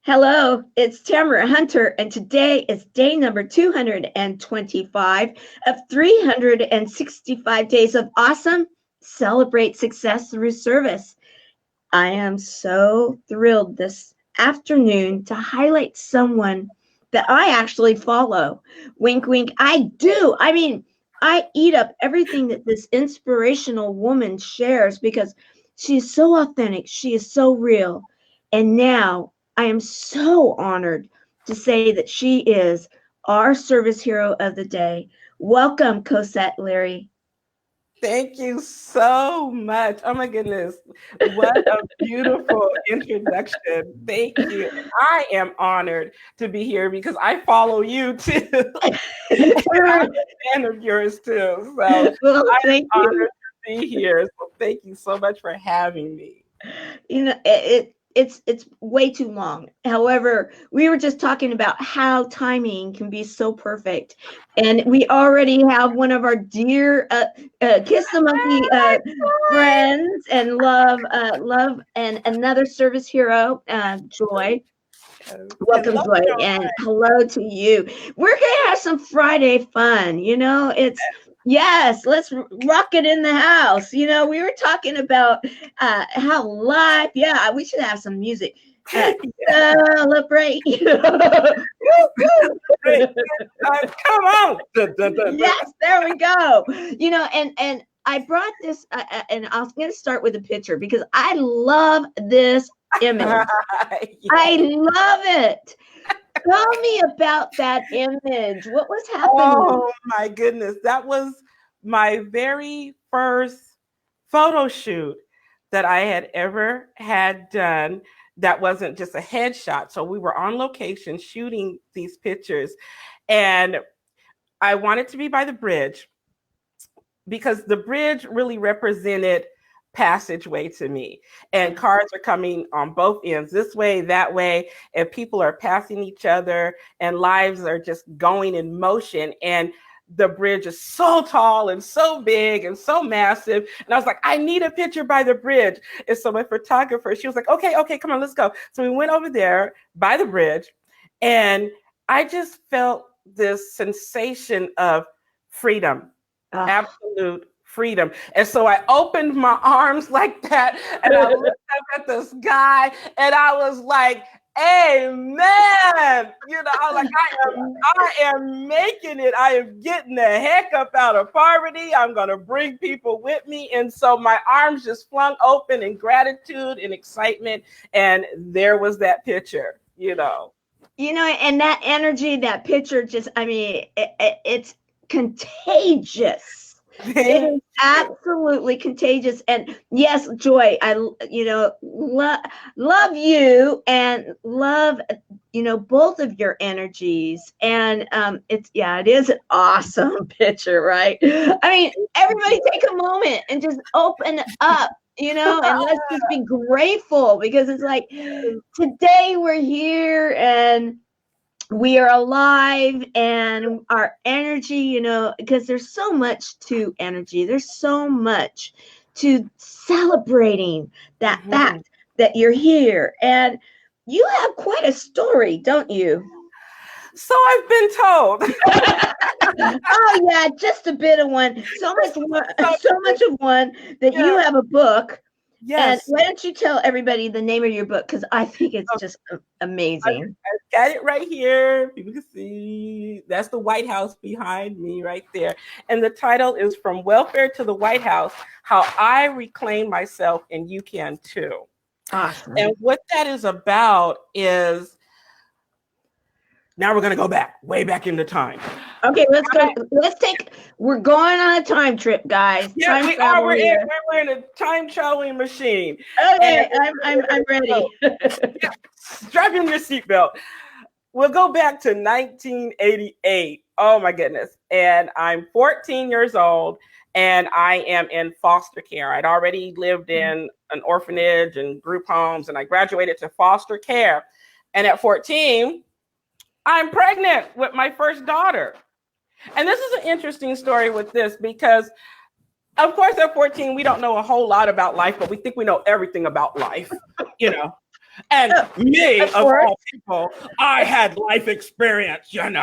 Hello, it's Tamara Hunter, and today is day number 225 of 365 days of awesome. Celebrate success through service. I am so thrilled this afternoon to highlight someone that I actually follow. Wink, wink, I do. I eat up everything that this inspirational woman shares because she is so authentic, she is so real. And now I am so honored to say that she is our service hero of the day. Welcome, Cosette Leary. Thank you so much. Oh my goodness. What a beautiful introduction. Thank you. I am honored to be here because I follow you too. And I'm a fan of yours too. So Well, I'm thank honored you. to be here. So thank you so much for having me. It's way too long. However, we were just talking about how timing can be so perfect, and we already have one of our dear Kiss the Monkey friends and love, and another service hero, Joy. Welcome, Hello, Joy, Joy. and hello to you. We're gonna have some Friday fun. Yes, let's rock it in the house. We were talking about how life. Yeah, we should have some music. Celebrate. Woo, woo. Great. Come on. Dun, dun, dun, dun. Yes, there we go. And I brought this, and I'm going to start with a picture because I love this image. I Yes. love it. Tell me about that image. What was happening? Oh my goodness. That was my very first photo shoot that I had ever had done that wasn't just a headshot. So we were on location shooting these pictures, and I wanted to be by the bridge because the bridge really represented passageway to me, and cars are coming on both ends, this way, that way, and people are passing each other, and lives are just going in motion. And the bridge is so tall and so big and so massive, and I was like, I need a picture by the bridge. And so my photographer, she was like, okay, come on, let's go. So we went over there by the bridge, and I just felt this sensation of freedom, Oh, absolute freedom. And so I opened my arms like that, and I looked up at the sky, and I was like, amen. I was like, I am making it. I am getting the heck up out of poverty. I'm going to bring people with me. And so my arms just flung open in gratitude and excitement. And there was that picture. and that energy, that picture, it's contagious. It is absolutely contagious. And yes, Joy, I, love you and love, both of your energies. And it is an awesome picture, right? Everybody take a moment and just open up. And let's just be grateful because it's like today we're here and we are alive, and our energy, because there's so much to energy, there's so much to celebrating that fact that you're here. And you have quite a story, don't you? So I've been told. Oh yeah, just a bit of one. So much of one that you have a book. And Yes. why don't you tell everybody the name of your book? Because I think it's just amazing. I've got it right here. People can see that's the White House behind me right there. And the title is From Welfare to the White House, How I Reclaim Myself and You Can Too. Awesome. And what that is about is, now we're going to go back, way back into time. Okay, let's go. We're going on a time trip, guys. Yeah, time we travel are. We're here. in a time traveling machine. Okay, I'm ready. Yeah, strap in your seatbelt. We'll go back to 1988. Oh my goodness. And I'm 14 years old, and I am in foster care. I'd already lived in an orphanage and group homes, and I graduated to foster care. And at 14, I'm pregnant with my first daughter. And this is an interesting story with this because, of course, at 14, we don't know a whole lot about life, but we think we know everything about life, you know. And me, Of of course. all people, I had life experience, that's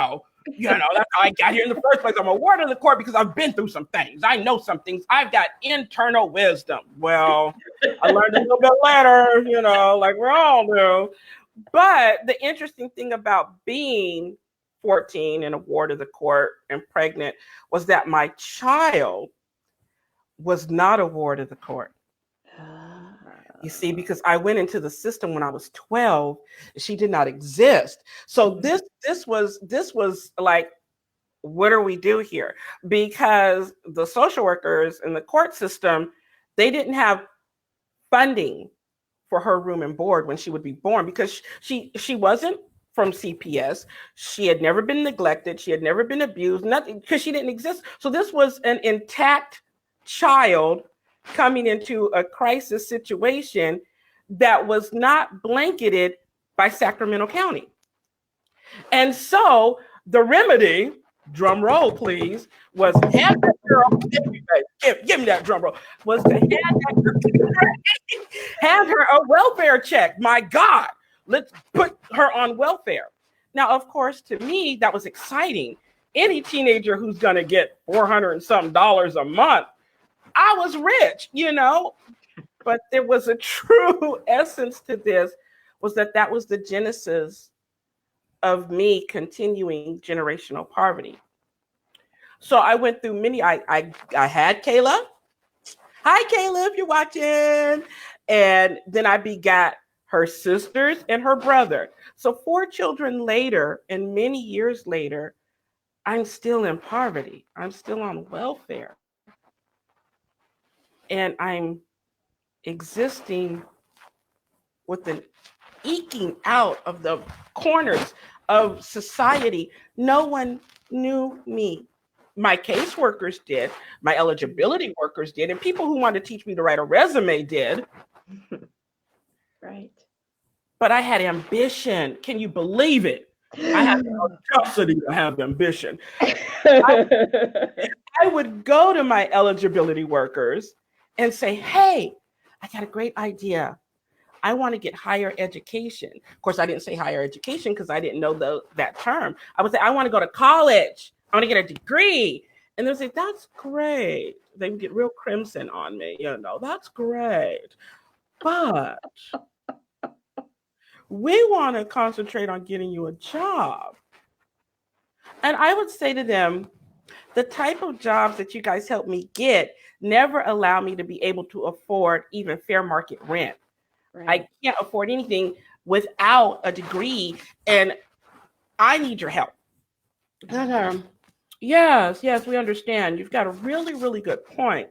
how I got here in the first place. I'm a ward of the court because I've been through some things. I know some things. I've got internal wisdom. Well, I learned a little bit later, like we all do. But the interesting thing about being 14 and a ward of the court and pregnant was that my child was not a ward of the court. You see, because I went into the system when I was 12, she did not exist. So this was like, what do we do here? Because the social workers in the court system, they didn't have funding for her room and board when she would be born, because she wasn't from CPS. She had never been neglected. She had never been abused, nothing, because she didn't exist. So this was an intact child coming into a crisis situation that was not blanketed by Sacramento County. And so the remedy, drum roll please, was hand that girl, give me that drum roll, was to hand her a welfare check. My God, let's put her on welfare. Now, of course, to me, that was exciting. Any teenager who's going to get $400 and something a month, I was rich, but there was a true essence to this, was that was the genesis of me continuing generational poverty. So I went through many, I had Kayla. Hi, Kayla, if you're watching. And then I begot her sisters and her brother. So 4 children later, and many years later, I'm still in poverty. I'm still on welfare. And I'm existing with an eking out of the corners of society. No one knew me. My caseworkers did, my eligibility workers did, and people who wanted to teach me to write a resume did. Right. But I had ambition. Can you believe it? I had the audacity to have ambition. I would go to my eligibility workers and say, hey, I got a great idea. I want to get higher education. Of course, I didn't say higher education because I didn't know that term. I would say, I want to go to college. I want to get a degree. And they'd say, that's great. They would get real crimson on me. That's great. But we want to concentrate on getting you a job. And I would say to them, the type of jobs that you guys help me get never allow me to be able to afford even fair market rent. Right. I can't afford anything without a degree, and I need your help. Yes, we understand. You've got a really, really good point.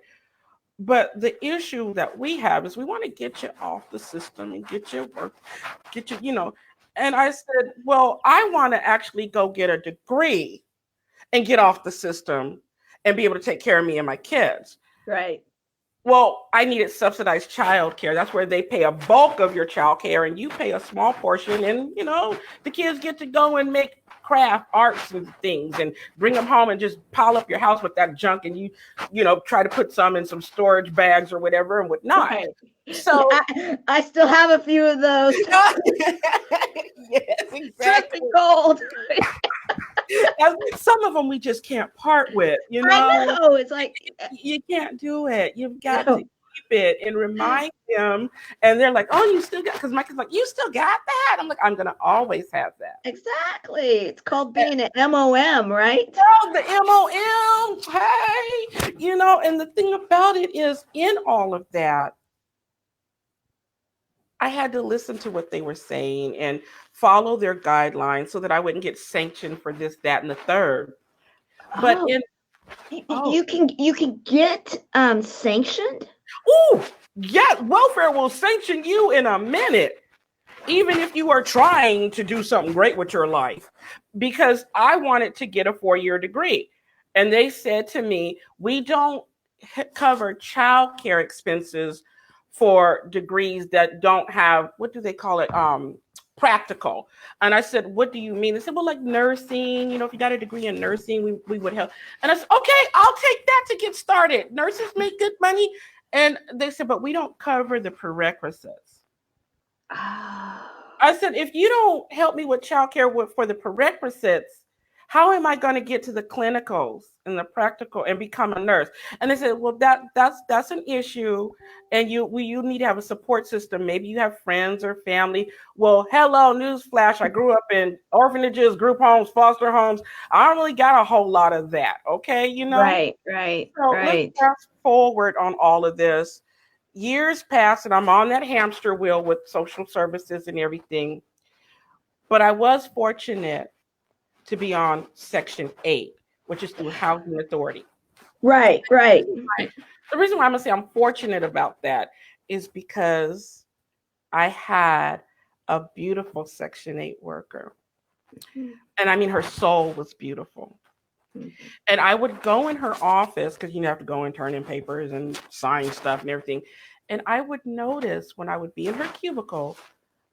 But the issue that we have is we want to get you off the system and get you work, And I said, well, I want to actually go get a degree and get off the system and be able to take care of me and my kids. Right. Well, I needed subsidized childcare. That's where they pay a bulk of your childcare and you pay a small portion. And, the kids get to go and make craft arts and things and bring them home and just pile up your house with that junk. And you try to put some in some storage bags or whatever and whatnot. Right. So I still have a few of those. Yes, exactly. Gold. Some of them we just can't part with, I know. It's like you can't do it. You've got to keep it and remind them. And they're like, oh, you still got, because Mike is like, you still got that? I'm like, I'm going to always have that. Exactly. It's called being an MOM, right? Oh, the MOM. Hey, and the thing about it is, in all of that, I had to listen to what they were saying and follow their guidelines so that I wouldn't get sanctioned for this, that, and the third. But you can get sanctioned. Oh, yeah, welfare will sanction you in a minute, even if you are trying to do something great with your life. Because I wanted to get a 4-year degree, and they said to me, we don't cover childcare expenses for degrees that don't have, what do they call it? Practical. And I said, what do you mean? They said, well, like nursing, if you got a degree in nursing, we would help. And I said, okay, I'll take that to get started. Nurses make good money. And they said, but we don't cover the prerequisites. Oh. I said, if you don't help me with childcare for the prerequisites, how am I going to get to the clinicals and the practical and become a nurse? And they said, well, that's an issue, and you need to have a support system. Maybe you have friends or family. Well, hello, newsflash! I grew up in orphanages, group homes, foster homes. I don't really got a whole lot of that. Okay, Right, right, So let's right. fast forward on all of this. Years pass, and I'm on that hamster wheel with social services and everything. But I was fortunate to be on Section 8, which is through Housing Authority. Right, right. The reason why I'm going to say I'm fortunate about that is because I had a beautiful Section 8 worker. And I mean, her soul was beautiful. And I would go in her office because you have to go and turn in papers and sign stuff and everything. And I would notice when I would be in her cubicle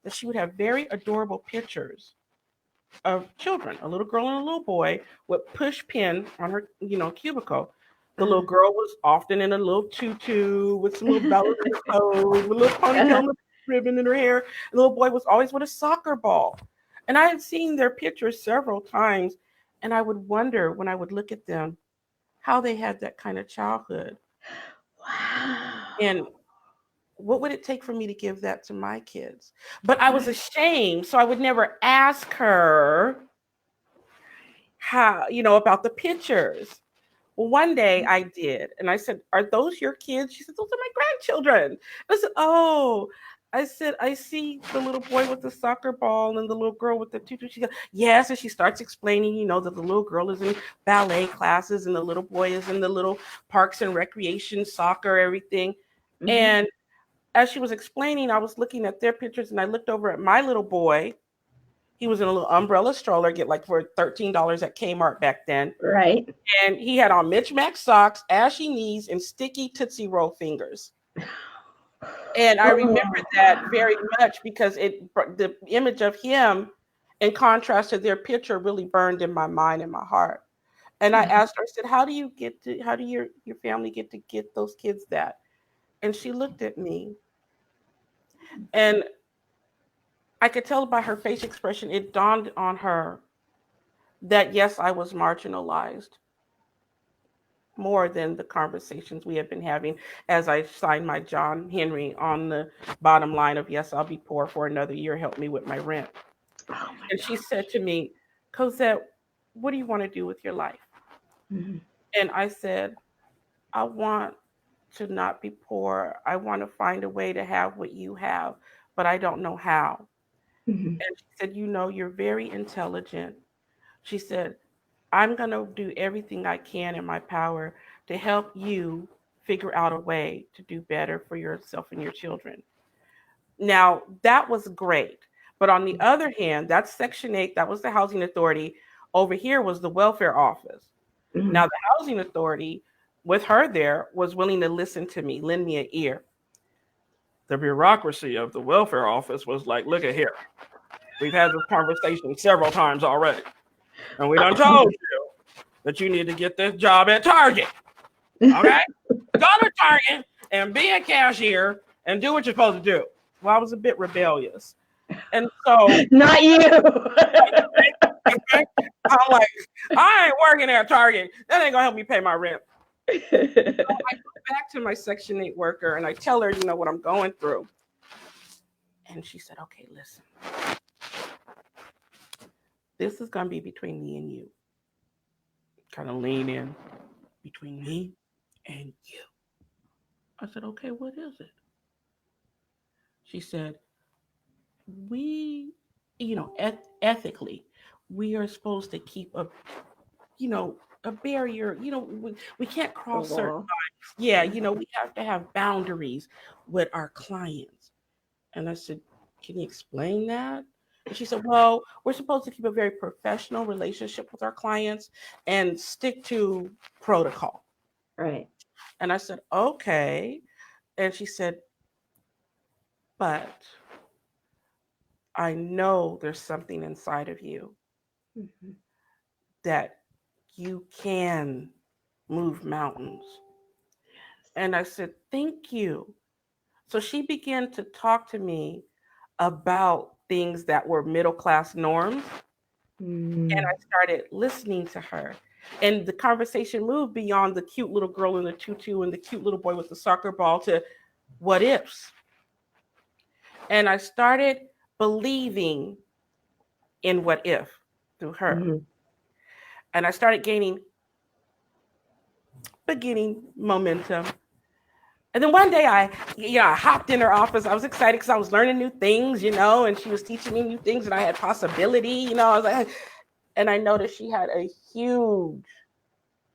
that she would have very adorable pictures of children, a little girl and a little boy with push pin on her, cubicle. The little girl was often in a little tutu with some little ballerina pose, with a little ponytail and a ribbon in her hair. The little boy was always with a soccer ball. And I had seen their pictures several times, and I would wonder when I would look at them how they had that kind of childhood. Wow. And what would it take for me to give that to my kids? But I was ashamed, so I would never ask her how, about the pictures. Well, one day I did, and I said, "Are those your kids?" She said, "Those are my grandchildren." I said, "Oh." I said, "I see the little boy with the soccer ball and the little girl with the tutu." She goes, "Yes." And she starts explaining, that the little girl is in ballet classes and the little boy is in the little parks and recreation, soccer, everything. And as she was explaining, I was looking at their pictures and I looked over at my little boy. He was in a little umbrella stroller, get like for $13 at Kmart back then. Right. And he had on Mitch Mac socks, ashy knees, and sticky Tootsie Roll fingers. And I remember that very much because the image of him in contrast to their picture really burned in my mind and my heart. And I asked her, I said, how do your family get those kids that? And she looked at me, and I could tell by her face expression, it dawned on her that yes, I was marginalized more than the conversations we had been having as I signed my John Henry on the bottom line of, yes, I'll be poor for another year, help me with my rent. Oh And she said to me, Cosette, what do you want to do with your life? And I said, I want to not be poor. I want to find a way to have what you have, but I don't know how. And she said, you're very intelligent. She said, I'm going to do everything I can in my power to help you figure out a way to do better for yourself and your children. Now, that was great. But on the other hand, that's Section 8, that was the Housing Authority. Over here was the Welfare Office. Now, the Housing Authority, with her there, was willing to listen to me, lend me an ear. The bureaucracy of the Welfare Office was like, look at here. We've had this conversation several times already. And we done told you that you need to get this job at Target. Okay? Go to Target and be a cashier and do what you're supposed to do. Well, I was a bit rebellious. And so Not you. I'm like, I ain't working at Target. That ain't gonna help me pay my rent. So I go back to my Section 8 worker and I tell her, what I'm going through. And she said, okay, listen. This is gonna be between me and you. Kind of lean in between me and you. I said, okay, what is it? She said, we, ethically, we are supposed to keep a barrier. We can't cross certain lines. Yeah, we have to have boundaries with our clients. And I said, can you explain that? And she said, well, we're supposed to keep a very professional relationship with our clients and stick to protocol. Right. And I said, okay. And she said, but I know there's something inside of you that you can move mountains. And I said, thank you. So she began to talk to me about things that were middle class norms. And Mm. I started listening to her. And the conversation moved beyond the cute little girl in the tutu and the cute little boy with the soccer ball to what ifs. And I started believing in what if through her. Mhm. And I started beginning momentum. And then one day I hopped in her office. I was excited because I was learning new things, and she was teaching me new things and I had possibility, I was like, and I noticed she had a huge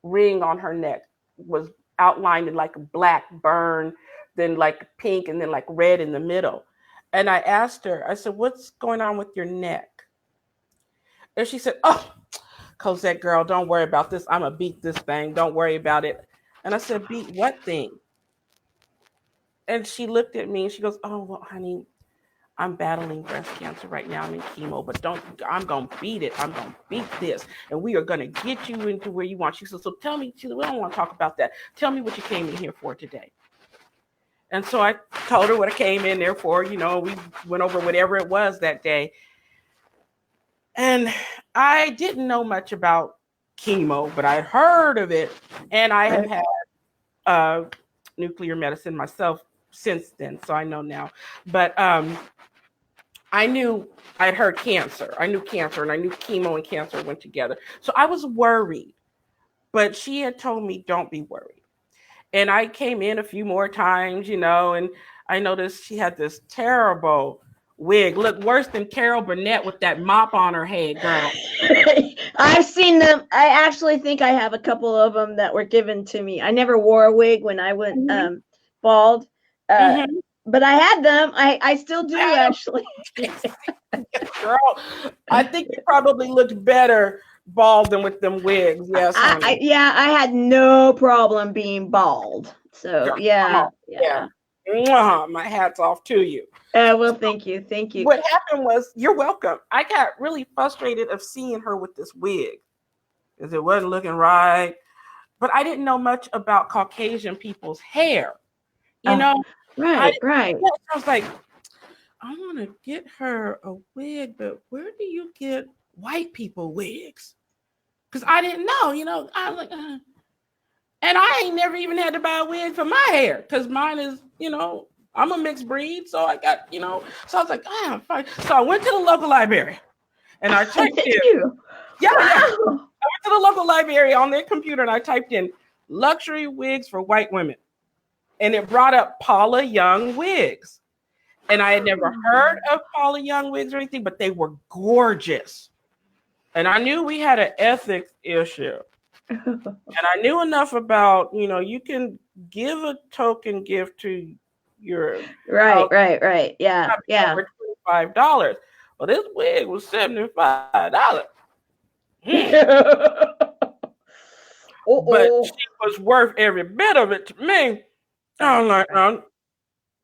ring on her neck, was outlined in like a black burn, then like pink, and then like red in the middle. And I asked her, I said, what's going on with your neck? And she said, oh, Cosette girl, don't worry about this. I'm going to beat this thing. Don't worry about it. And I said, beat what thing? And she looked at me and she goes, oh, well, honey, I'm battling breast cancer right now. I'm in chemo, but I'm going to beat it. I'm going to beat this. And we are going to get you into where you want. She said, so tell me, we don't want to talk about that. Tell me what you came in here for today. And so I told her what I came in there for. We went over whatever it was that day. And I didn't know much about chemo, but I had heard of it. And I have had nuclear medicine myself since then. So I know now. But I knew I'd heard cancer. I knew cancer, and I knew chemo and cancer went together. So I was worried. But she had told me, don't be worried. And I came in a few more times, and I noticed she had this terrible wig. Looked worse than Carol Burnett with that mop on her head, girl. I've seen them. I actually think I have a couple of them that were given to me. I never wore a wig when I went bald. But I had them. I still do, actually. Girl, I think you probably looked better bald than with them wigs. Yes, honey. I had no problem being bald. So, Girl, yeah. My hat's off to you. Well, thank you. What happened was, you're welcome. I got really frustrated of seeing her with this wig because it wasn't looking right. But I didn't know much about Caucasian people's hair. Right. I was like, I want to get her a wig, but where do you get white people wigs? Because I didn't know, I was like, and I ain't never even had to buy a wig for my hair because mine is, I'm a mixed breed. So I got, so I was like, fine. So I went to the local library and I typed in. Yeah. I went to the local library on their computer and I typed in luxury wigs for white women. And it brought up Paula Young wigs. And I had never heard of Paula Young wigs or anything, but they were gorgeous. And I knew we had an ethics issue. And I knew enough about, you can give a token gift to your right. Yeah. For $25. Well, this wig was $75. But she was worth every bit of it to me. I was like,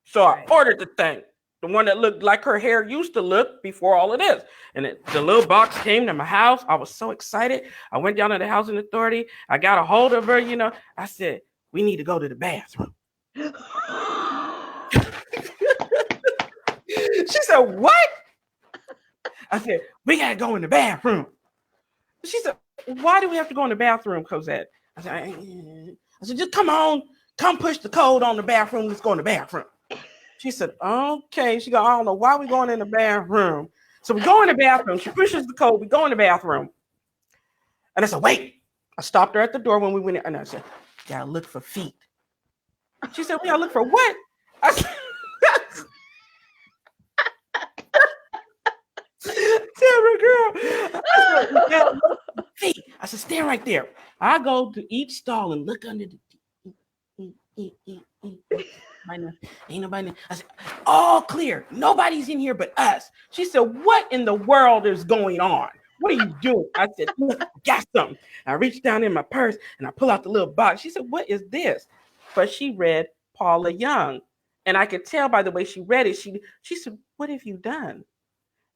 so I ordered the thing. The one that looked like her hair used to look before all of this. And the little box came to my house. I was so excited. I went down to the housing authority. I got a hold of her, I said, we need to go to the bathroom. She said, what? I said, we got to go in the bathroom. She said, why do we have to go in the bathroom, Cosette? I said, just come on. Come push the code on the bathroom. Let's go in the bathroom. She said, okay. She goes, I don't know why we're going in the bathroom. So we go in the bathroom. She pushes the code. We go in the bathroom. And I said, wait. I stopped her at the door when we went in. And I said, gotta look for feet. She said, we gotta look for what? I said, Tamara, girl. I said, we gotta look for feet. I said, stand right there. I go to each stall and look under the ain't nobody. I said, all clear. Nobody's in here but us. She said, what in the world is going on? What are you doing? I said, look, I got something. I reached down in my purse and I pull out the little box. She said, what is this? But she read Paula Young. And I could tell by the way she read it. She said, what have you done?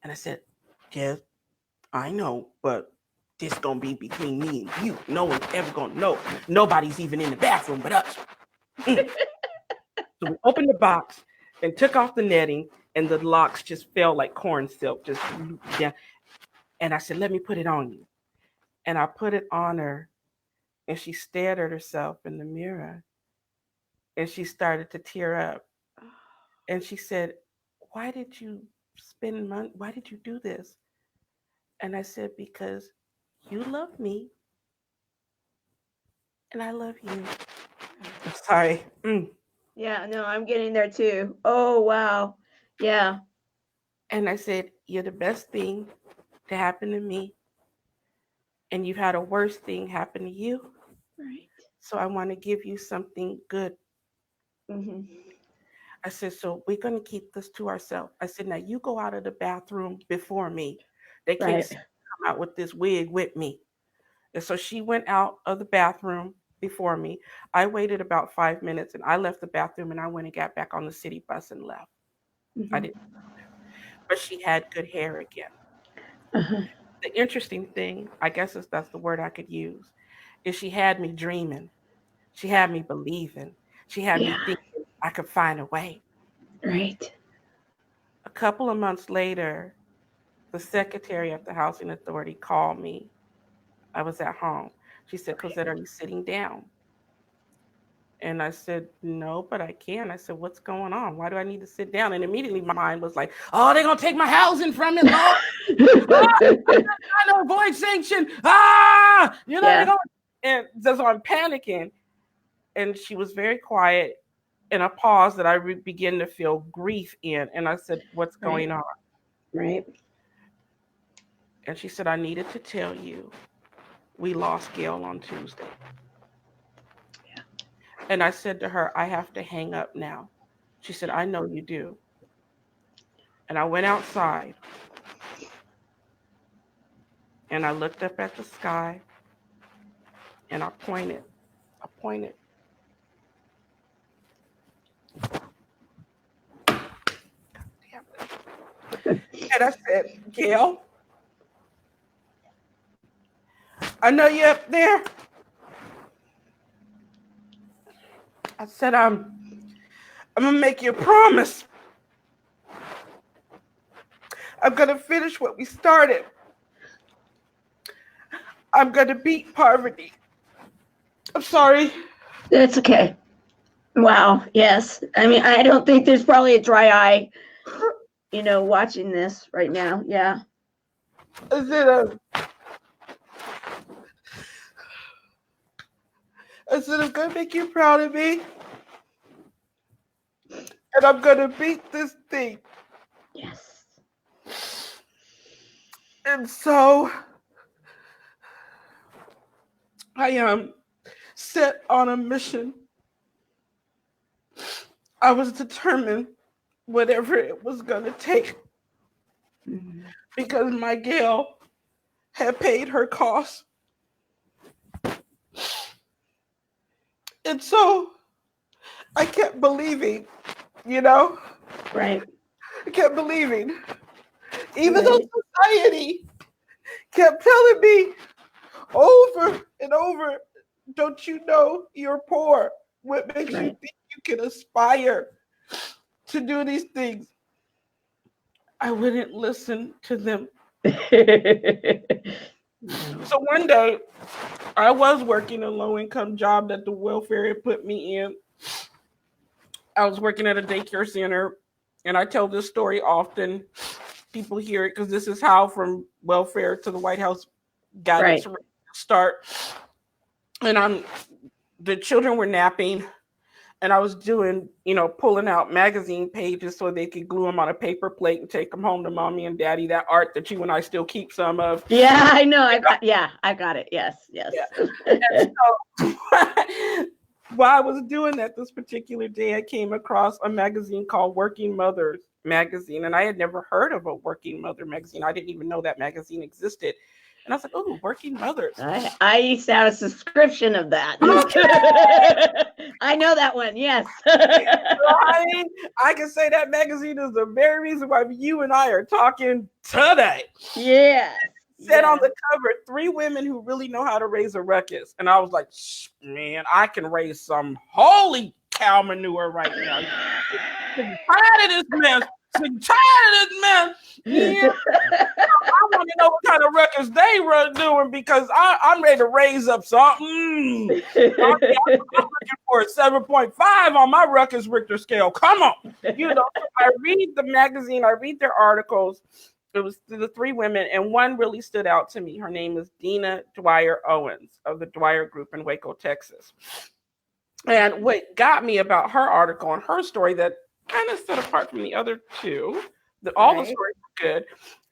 And I said, Jess, I know, but this gonna be between me and you. No one's ever gonna know. Nobody's even in the bathroom but us. So we opened the box and took off the netting and the locks just fell like corn silk, just down. And I said, let me put it on you. And I put it on her, and she stared at herself in the mirror, and she started to tear up. And she said, why did you spend money? Why did you do this? And I said, because you love me, and I love you. I'm sorry. Yeah, no, I'm getting there too. Oh, wow. Yeah. And I said, you're the best thing to happen to me, and you've had a worse thing happen to you. Right. So I want to give you something good. Mm-hmm. I said, so we're going to keep this to ourselves. I said, now you go out of the bathroom before me. They can't Right. come out with this wig with me. And so she went out of the bathroom before me. I waited about 5 minutes, and I left the bathroom, and I went and got back on the city bus and left. Mm-hmm. I didn't, but she had good hair again. Uh-huh. The interesting thing, I guess that's the word I could use, is she had me dreaming. She had me believing. She had me Yeah. thinking I could find a way. Right. A couple of months later, the secretary at the housing authority called me. I was at home. She said, Okay. Cosette, are you sitting down? And I said, no, but I can. I said, what's going on? Why do I need to sit down? And immediately my mind was like, oh, they're going to take my housing from me, Lord. Ah, I'm trying to avoid sanction. They're going to. And so I'm panicking. And she was very quiet. And I paused that I began to feel grief in. And I said, what's going on? Right. And she said, I needed to tell you, we lost Gail on Tuesday. Yeah. And I said to her, I have to hang up now. She said, I know you do. And I went outside, and I looked up at the sky, and I pointed. And I said, Gail, I know you're up there. I said, I'm going to make you a promise. I'm going to finish what we started. I'm going to beat poverty. I'm sorry. That's okay. Wow. Yes. I mean, I don't think there's probably a dry eye, watching this right now. Yeah. I said, I'm going to make you proud of me. And I'm going to beat this thing. Yes. And so I am set on a mission. I was determined, whatever it was going to take, because my Gail had paid her costs. And so I kept believing, Right. I kept believing, even though society kept telling me over and over, don't you know you're poor? What makes you think you can aspire to do these things? I wouldn't listen to them. So one day, I was working a low-income job that the welfare had put me in. I was working at a daycare center, and I tell this story often. People hear it because this is how from welfare to the White House got its start. And the children were napping, and I was doing, pulling out magazine pages so they could glue them on a paper plate and take them home to mommy and daddy, that art that you and I still keep some of. Yeah, I know. I got it. Yes. Yeah. And so while I was doing that this particular day, I came across a magazine called Working Mothers magazine, and I had never heard of a Working Mother magazine. I didn't even know that magazine existed. And I was like, oh, Working Mothers. I used to have a subscription of that. I know that one, yes. I can say that magazine is the very reason why you and I are talking today. Yeah. Said on the cover, 3 women who really know how to raise a ruckus. And I was like, man, I can raise some holy cow manure right now. I'm tired of this mess. sick tired of this man. Yeah. I want to know what kind of records they were doing because I'm ready to raise up something. I'm looking for a 7.5 on my Ruckus Richter scale. Come on. I read the magazine, I read their articles. It was the three women, and one really stood out to me. Her name is Dina Dwyer Owens of the Dwyer Group in Waco, Texas. And what got me about her article and her story that kind of set apart from the other two, all the stories were good,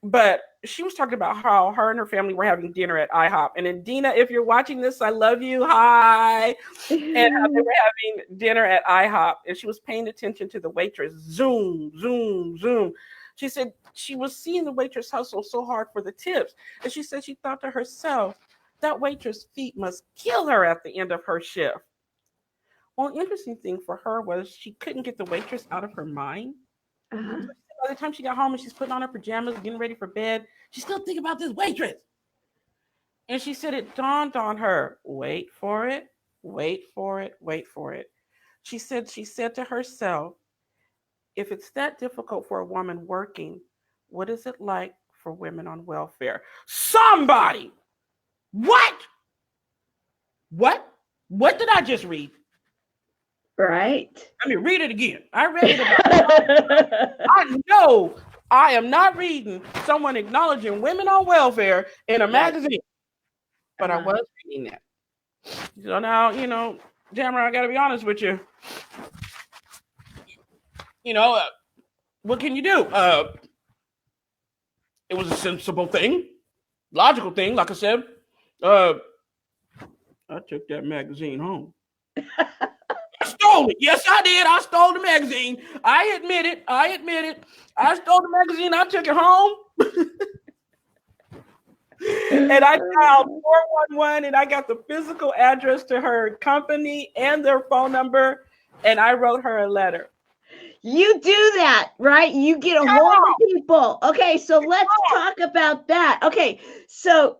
but she was talking about how her and her family were having dinner at IHOP. And then Dina, if you're watching this, I love you. Hi. And how they were having dinner at IHOP, and she was paying attention to the waitress. Zoom, zoom, zoom. She said she was seeing the waitress hustle so hard for the tips. And she said she thought to herself, that waitress' feet must kill her at the end of her shift. Well, the interesting thing for her was she couldn't get the waitress out of her mind. Uh-huh. So by the time she got home and she's putting on her pajamas, getting ready for bed, she's still thinking about this waitress. And she said it dawned on her, wait for it, wait for it, wait for it. She said to herself, if it's that difficult for a woman working, what is it like for women on welfare? Somebody! What? What did I just read? Right. Let me read it again. I read it about I know I am not reading someone acknowledging women on welfare in a magazine, but I was reading that. So now, Tamara, I got to be honest with you. What can you do? It was a sensible thing, logical thing. Like I said, I took that magazine home. I stole it. Yes, I did. I stole the magazine. I admit it. I stole the magazine. I took it home. And I dialed 411 and I got the physical address to her company and their phone number. And I wrote her a letter. You do that, right? You get a hold of people. Okay, so let's talk about that. Okay, so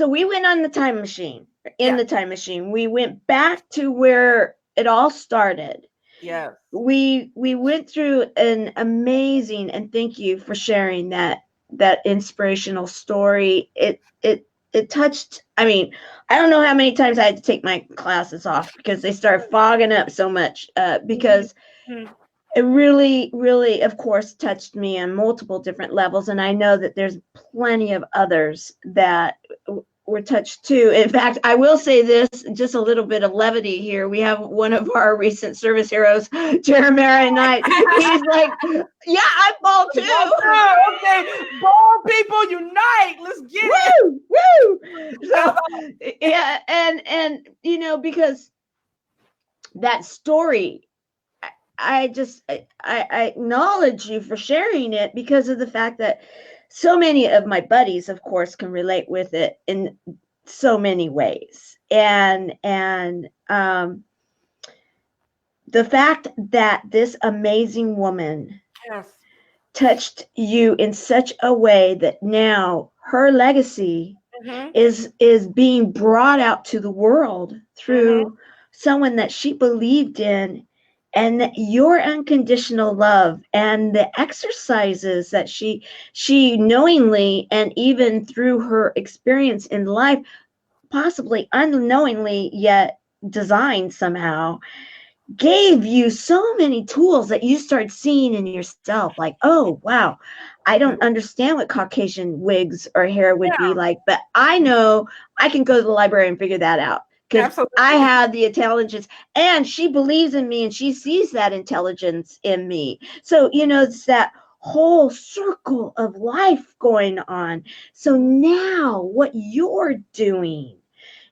we went on the time machine. The time machine, we went back to where it all started. Yeah. We went through an amazing, and thank you for sharing that inspirational story. It touched. I mean, I don't know how many times I had to take my classes off because they started fogging up so much. Because it really, really, of course, touched me on multiple different levels, and I know that there's plenty of others that were touched too. In fact, I will say this, just a little bit of levity here. We have one of our recent service heroes, Tamara and I. He's like, yeah, I fall too. Okay, ball people unite. Let's get it. Woo! So, yeah, and because that story, I acknowledge you for sharing it because of the fact that so many of my buddies, of course, can relate with it in so many ways. And the fact that this amazing woman touched you in such a way that now her legacy is being brought out to the world through someone that she believed in. And that your unconditional love and the exercises that she knowingly and even through her experience in life, possibly unknowingly yet designed somehow, gave you so many tools that you start seeing in yourself. Like, oh, wow, I don't understand what Caucasian wigs or hair would be like, but I know I can go to the library and figure that out. Because I have the intelligence, and she believes in me, and she sees that intelligence in me. So, it's that whole circle of life going on. So now what you're doing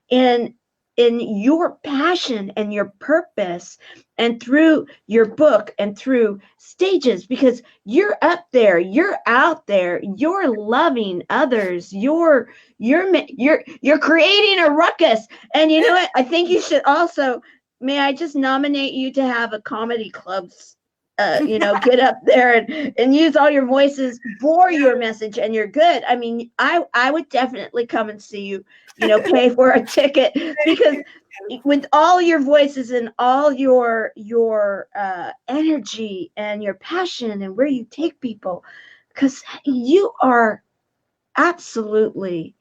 in your passion and your purpose, and through your book and through stages, because you're up there, you're out there, you're loving others, you're creating a ruckus. And you know what? I think you should also, may I just nominate you to have a comedy club's get up there and use all your voices for your message, and you're good. I mean, I would definitely come and see you, pay for a ticket, because with all your voices and all your energy and your passion and where you take people, because you are absolutely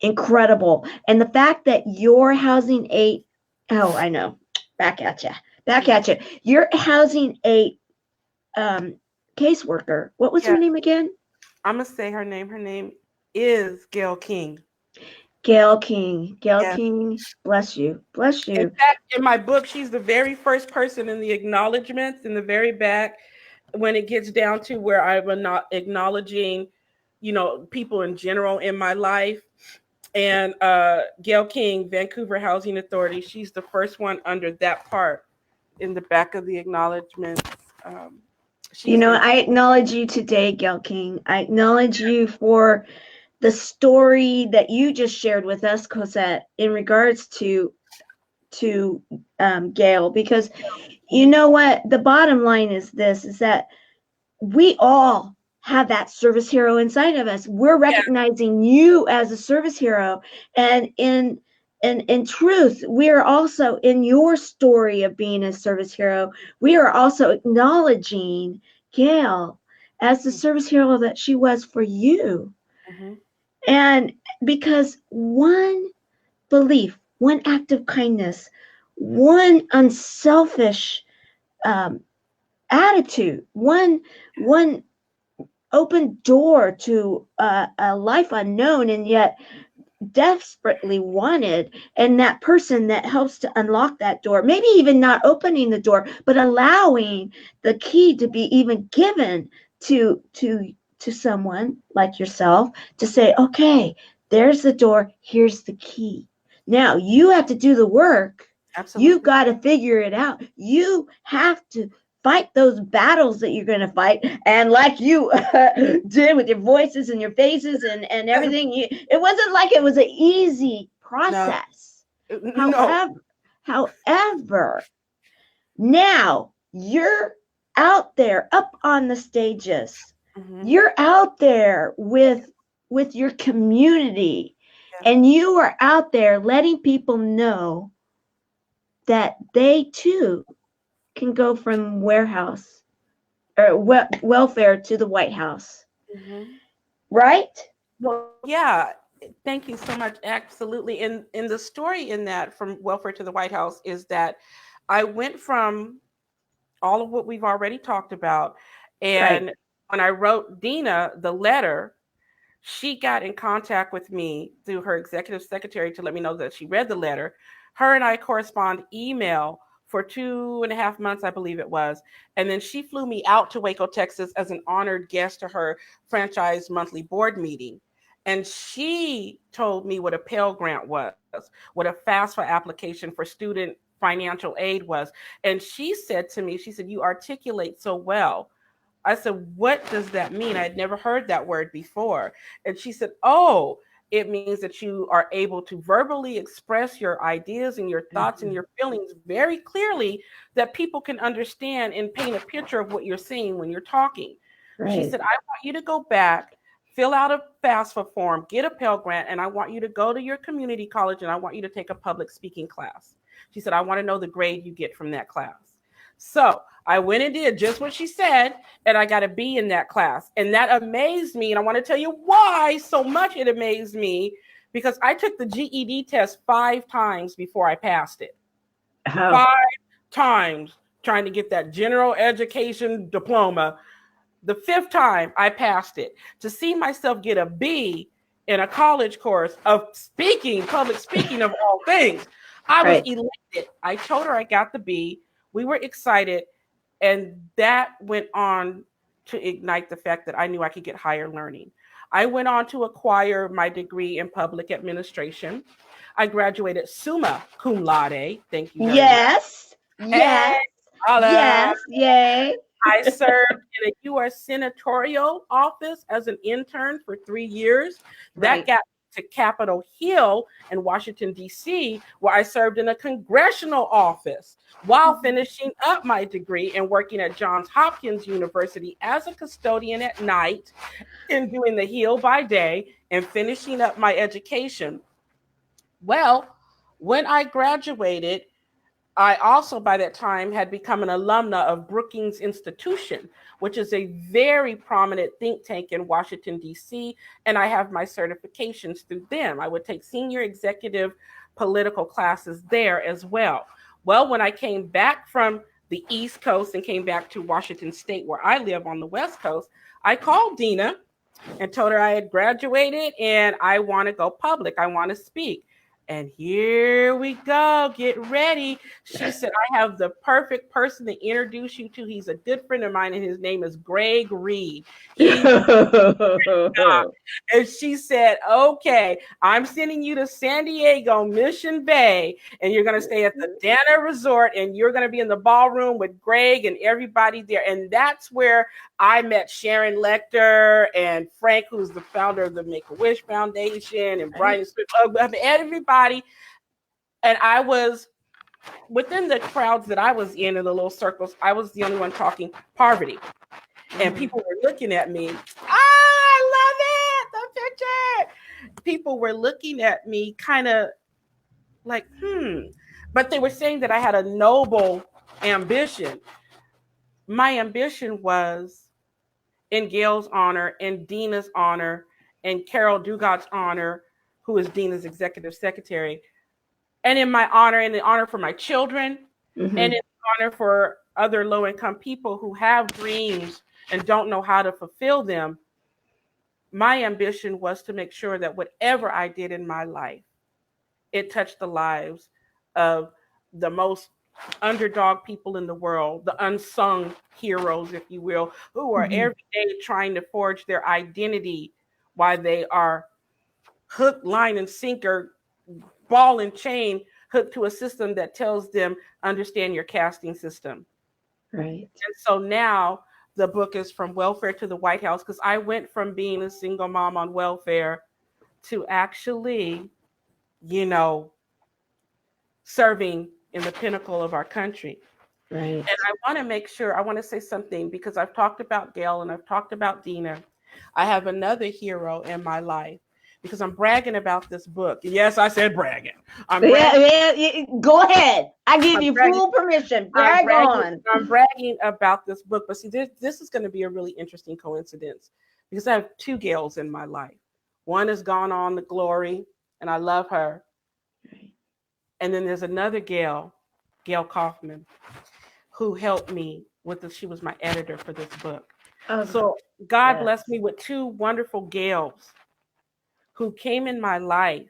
incredible. And the fact that you're housing I know, back at you. You're housing a caseworker. What was her name again? I'm gonna say her name. Her name is Gail King. Gail King. Gail King. Bless you. Bless you. In fact, in my book, she's the very first person in the acknowledgments in the very back, when it gets down to where I'm not acknowledging, people in general in my life. And Gail King, Vancouver Housing Authority, she's the first one under that part in the back of the acknowledgments. I acknowledge you today, Gail King. I acknowledge you for the story that you just shared with us, Cosette, in regards to Gail, because you know what? The bottom line is this, is that we all have that service hero inside of us. We're recognizing you as a service hero. And in truth, we are also, in your story of being a service hero, we are also acknowledging Gail as the service hero that she was for you. Mm-hmm. And because one belief, one act of kindness, one unselfish attitude, one open door to a life unknown and yet desperately wanted, and that person that helps to unlock that door, maybe even not opening the door, but allowing the key to be even given to someone like yourself, to say, okay, there's the door, here's the key. Now you have to do the work. Absolutely. You got to figure it out. You have to fight those battles that you're going to fight. And like you did with your voices and your faces and everything, it wasn't like it was an easy process. No. However, now you're out there up on the stages. Mm-hmm. You're out there with your community, and you are out there letting people know that they too can go from warehouse or welfare to the White House. Mm-hmm. Right? Well, yeah. Thank you so much. Absolutely. And the story in that, from welfare to the White House, is that I went from all of what we've already talked about. And when I wrote Dina the letter, she got in contact with me through her executive secretary to let me know that she read the letter. Her and I correspond email for 2.5 months, I believe it was. And then she flew me out to Waco, Texas as an honored guest to her franchise monthly board meeting. And she told me what a Pell Grant was, what a FAFSA application for student financial aid was. And she said to me, she said, "You articulate so well." I said, "What does that mean? I had never heard that word before." And she said, "Oh, it means that you are able to verbally express your ideas and your thoughts and your feelings very clearly, that people can understand and paint a picture of what you're seeing when you're talking." Right. She said, "I want you to go back, fill out a FAFSA form, get a Pell Grant, and I want you to go to your community college and I want you to take a public speaking class." She said, "I want to know the grade you get from that class." So I went and did just what she said, and I got a B in that class. And that amazed me. And I want to tell you why so much it amazed me, because I took the GED test 5 times before I passed it. Oh. 5 times trying to get that general education diploma. The 5th time I passed it. To see myself get a B in a college course of speaking, public speaking of all things, I was elated. I told her I got the B. We were excited. And that went on to ignite the fact that I knew I could get higher learning. I went on to acquire my degree in public administration. I graduated summa cum laude. Thank you very much. Yes. Yes. Yay. I served in a U.S. senatorial office as an intern for 3 years. That got to Capitol Hill in Washington, D.C., where I served in a congressional office while finishing up my degree and working at Johns Hopkins University as a custodian at night and doing the Hill by day and finishing up my education. Well, when I graduated, I also, by that time, had become an alumna of Brookings Institution, which is a very prominent think tank in Washington, D.C., and I have my certifications through them. I would take senior executive political classes there as well. Well, when I came back from the East Coast and came back to Washington State, where I live on the West Coast, I called Dina and told her I had graduated and I want to go public. I want to speak. And here we go. Get ready. She said, I have the perfect person to introduce you to. He's a good friend of mine, and his name is Greg Reed. And she said, okay, I'm sending you to San Diego, Mission Bay, and you're going to stay at the Dana Resort, and you're going to be in the ballroom with Greg and everybody there. And that's where I met Sharon Lecter and Frank, who's the founder of the Make-A-Wish Foundation, and Brian Smith, everybody. And I was within the crowds that I was in the little circles, I was the only one talking poverty. And people were looking at me. I love it, the picture. People were looking at me kind of like, But they were saying that I had a noble ambition. My ambition was in Gail's honor, in Dina's honor, and Carol Dugat's honor, who is Dina's executive secretary, and in my honor, and the honor for my children, and in honor for other low-income people who have dreams and don't know how to fulfill them. My ambition was to make sure that whatever I did in my life, it touched the lives of the most underdog people in the world, the unsung heroes, if you will, who are every day trying to forge their identity while they are hook, line, and sinker, ball and chain, hooked to a system that tells them, understand your casting system. Right. And so now the book is From Welfare to the White House, because I went from being a single mom on welfare to actually, serving in the pinnacle of our country. Right. And I want to say something, because I've talked about Gail and I've talked about Dina. I have another hero in my life, because I'm bragging about this book. Yes, I said bragging. Go ahead. I give you full permission. Brag on. I'm bragging about this book. But see, this is going to be a really interesting coincidence, because I have two Gails in my life. One has gone on to glory, and I love her. Right. And then there's another Gail, Gail Kaufman, who helped me she was my editor for this book. So God blessed me with two wonderful Gails who came in my life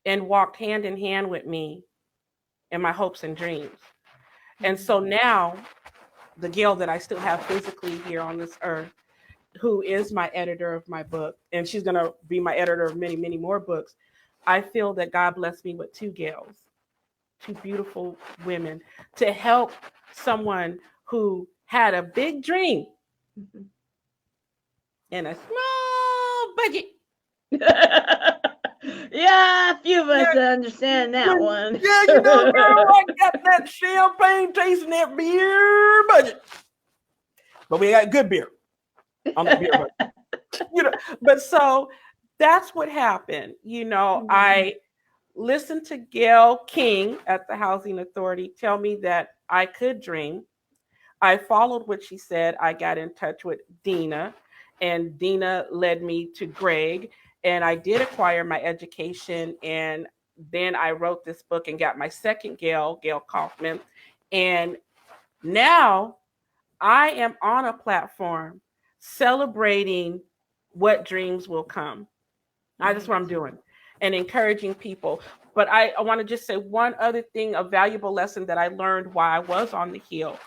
and walked hand in hand with me in my hopes and dreams. And so now the Gail that I still have physically here on this earth, who is my editor of my book, and she's going to be my editor of many, many more books, I feel that God blessed me with two Gails, two beautiful women, to help someone who had a big dream and a small budget. Yeah, a few of us understand that one. Yeah, girl, I got that champagne tasting, that beer budget. But we got good beer on the beer budget. But so that's what happened. I listened to Gail King at the Housing Authority tell me that I could dream. I followed what she said. I got in touch with Dina, and Dina led me to Greg, and I did acquire my education, and then I wrote this book and got my second Gail, Gail Kaufman, and now I am on a platform celebrating what dreams will come. That's what I'm doing, and encouraging people. But I want to just say one other thing, a valuable lesson that I learned while I was on the Hill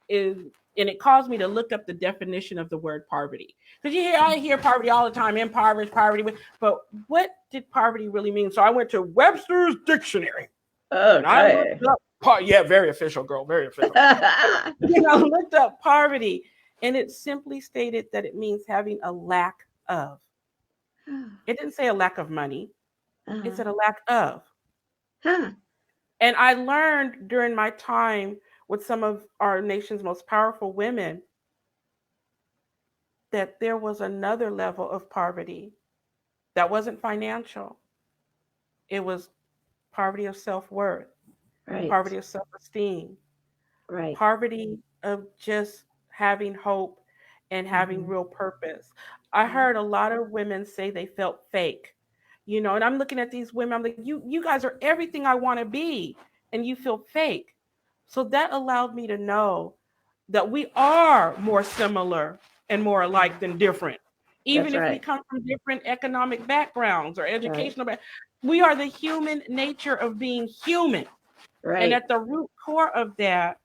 is, and it caused me to look up the definition of the word poverty. Because I hear poverty all the time, impoverished, poverty, but what did poverty really mean? So I went to Webster's Dictionary. Okay. I looked up, very official, girl, very official. I looked up poverty, and it simply stated that it means having a lack of. It didn't say a lack of money. It Uh-huh. said a lack of. Huh. And I learned during my time with some of our nation's most powerful women that there was another level of poverty that wasn't financial. It was poverty of self worth, Right. poverty of self esteem, Right. poverty of just having hope and having Mhm. real purpose. I Mhm. heard a lot of women say they felt fake, and I'm looking at these women, I'm like, you guys are everything I want to be, and you feel fake. So that allowed me to know that we are more similar and more alike than different. That's Even if we right. come from different economic backgrounds or Right. educational we are the human nature of being human. And Right. at the root core of that,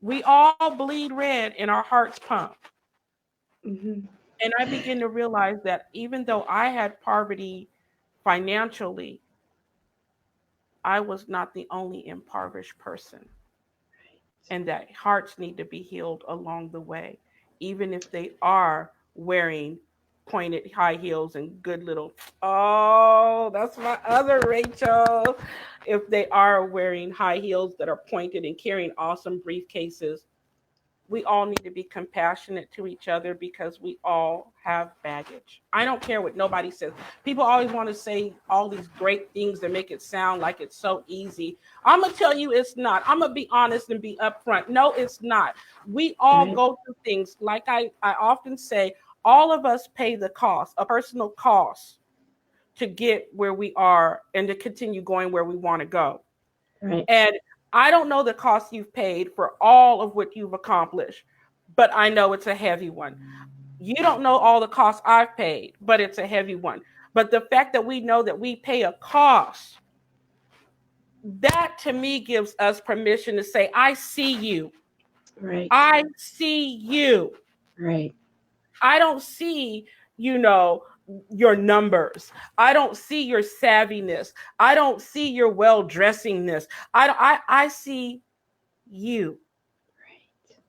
we all bleed red and our hearts pump. Mhm. And I begin to realize that even though I had poverty financially, I was not the only impoverished person. And that hearts need to be healed along the way, even if they are wearing pointed high heels and good little, oh, that's my other Rachel. If they are wearing high heels that are pointed and carrying awesome briefcases, we all need to be compassionate to each other because we all have baggage. I don't care what nobody says. People always want to say all these great things that make it sound like it's so easy. I'm going to tell you it's not. I'm going to be honest and be upfront. No, it's not. We all Right. go through things. Like I often say, all of us pay the cost, a personal cost to get where we are and to continue going where we want to go. Right. And I don't know the cost you've paid for all of what you've accomplished, but I know it's a heavy one. You don't know all the costs I've paid, but it's a heavy one. But the fact that we know that we pay a cost, that to me gives us permission to say, I see you. Right. I see you. Right. I don't see, you know, your numbers. I don't see your savviness. I don't see your well dressingness. I see you. Right.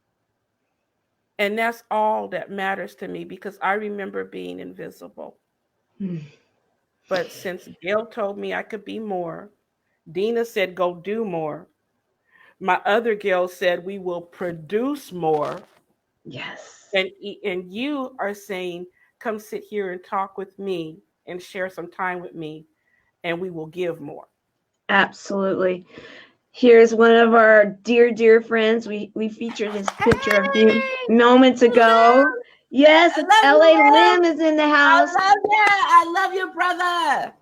And that's all that matters to me because I remember being invisible. Mm. But since Gail told me I could be more, Dina said, go do more. My other Gail said, we will produce more. Yes. And you are saying, come sit here and talk with me and share some time with me, and we will give more. Absolutely. Here's one of our dear, dear friends. We featured his picture a few Hey, moments ago. Lim! Yes, I it's love you, LA Lim! Lim is in the I house. love you! I love you, brother!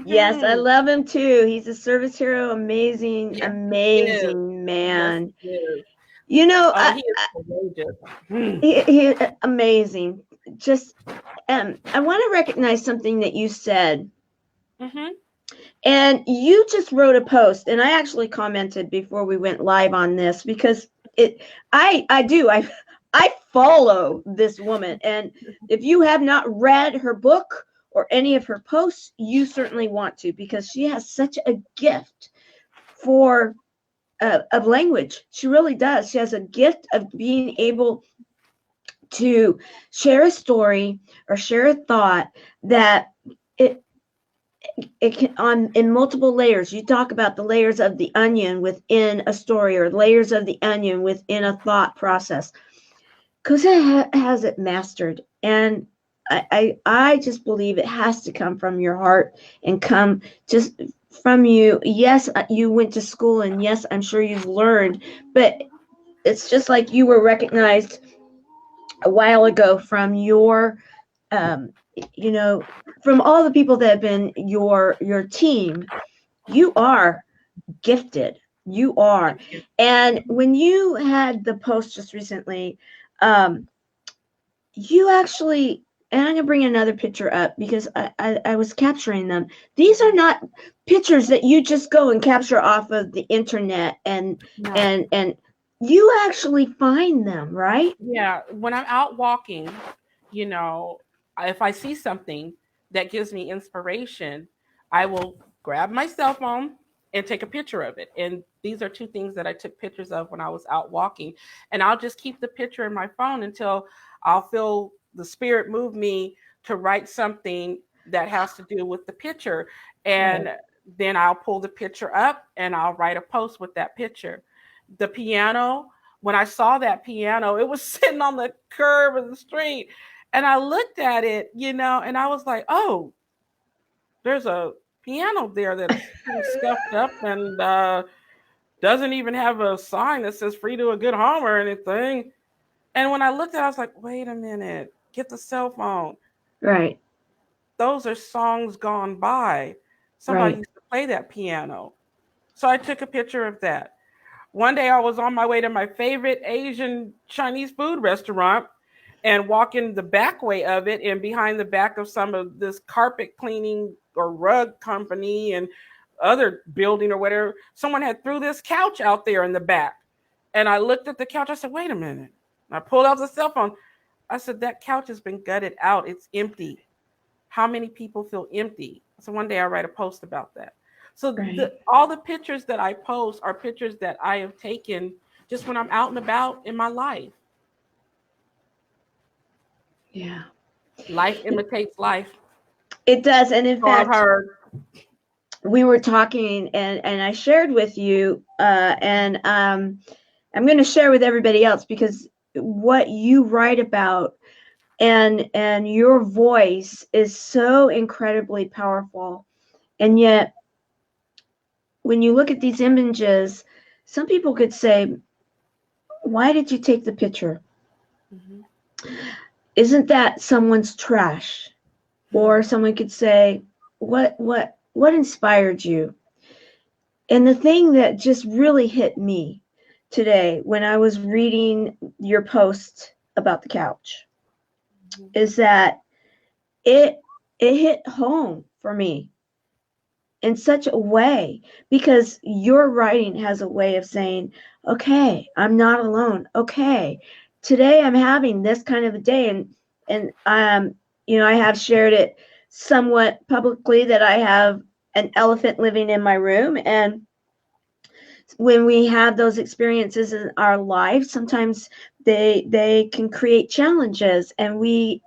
Yes, I Mm-hmm. love him too. He's a service hero, amazing, Yes, he is. amazing Yes, man. he is. You know, Oh, he is courageous. Mm. he amazing. Just I want to recognize something that you said. Mm-hmm. And you just wrote a post, and I actually commented before we went live on this because it I follow this woman, and if you have not read her book or any of her posts, you certainly want to because she has such a gift for of language. She really does. She has a gift of being able to share a story or share a thought that it it can on in multiple layers. You talk about the layers of the onion within a story or layers of the onion within a thought process. Cosette has it mastered, and I just believe it has to come from your heart and come just from you. Yes, you went to school, and yes, I'm sure you've learned, but it's just like you were recognized a while ago from your um, you know, from all the people that have been your team. You are gifted. You are. Thank you. And when you had the post just recently, um, you actually, and I'm gonna bring another picture up because I was capturing them. These are not pictures that you just go and capture off of the internet No. and you actually find them, right? Yeah. When I'm out walking, you know, if I see something that gives me inspiration, I will grab my cell phone and take a picture of it. And these are two things that I took pictures of when I was out walking. And I'll just keep the picture in my phone until I'll feel the spirit move me to write something that has to do with the picture. And Right. then I'll pull the picture up and I'll write a post with that picture. The piano, when I saw that piano, it was sitting on the curb of the street. And I looked at it, and I was like, oh, there's a piano there that's pretty scuffed up and doesn't even have a sign that says free to a good home or anything. And when I looked at it, I was like, wait a minute, get the cell phone. Right. Those are songs gone by. Somebody Right. used to play that piano. So I took a picture of that. One day I was on my way to my favorite Asian Chinese food restaurant and walking the back way of it and behind the back of some of this carpet cleaning or rug company and other building or whatever, someone had threw this couch out there in the back. And I looked at the couch. I said, wait a minute. And I pulled out the cell phone. I said, that couch has been gutted out. It's empty. How many people feel empty? So one day I write a post about that. So Right. all the pictures that I post are pictures that I have taken just when I'm out and about in my life. Yeah. Life imitates life. It does. And in So I've fact, heard. we were talking and I shared with you, and I'm going to share with everybody else because what you write about and your voice is so incredibly powerful. And yet, when you look at these images, some people could say, why did you take the picture? Mm-hmm. Isn't that someone's trash? Or someone could say, what inspired you? And the thing that just really hit me today when I was reading your post about the couch is that it hit home for me in such a way, because your writing has a way of saying, okay, I'm not alone. Okay, today I'm having this kind of a day. And I have shared it somewhat publicly that I have an elephant living in my room. And when we have those experiences in our lives, sometimes they can create challenges, and we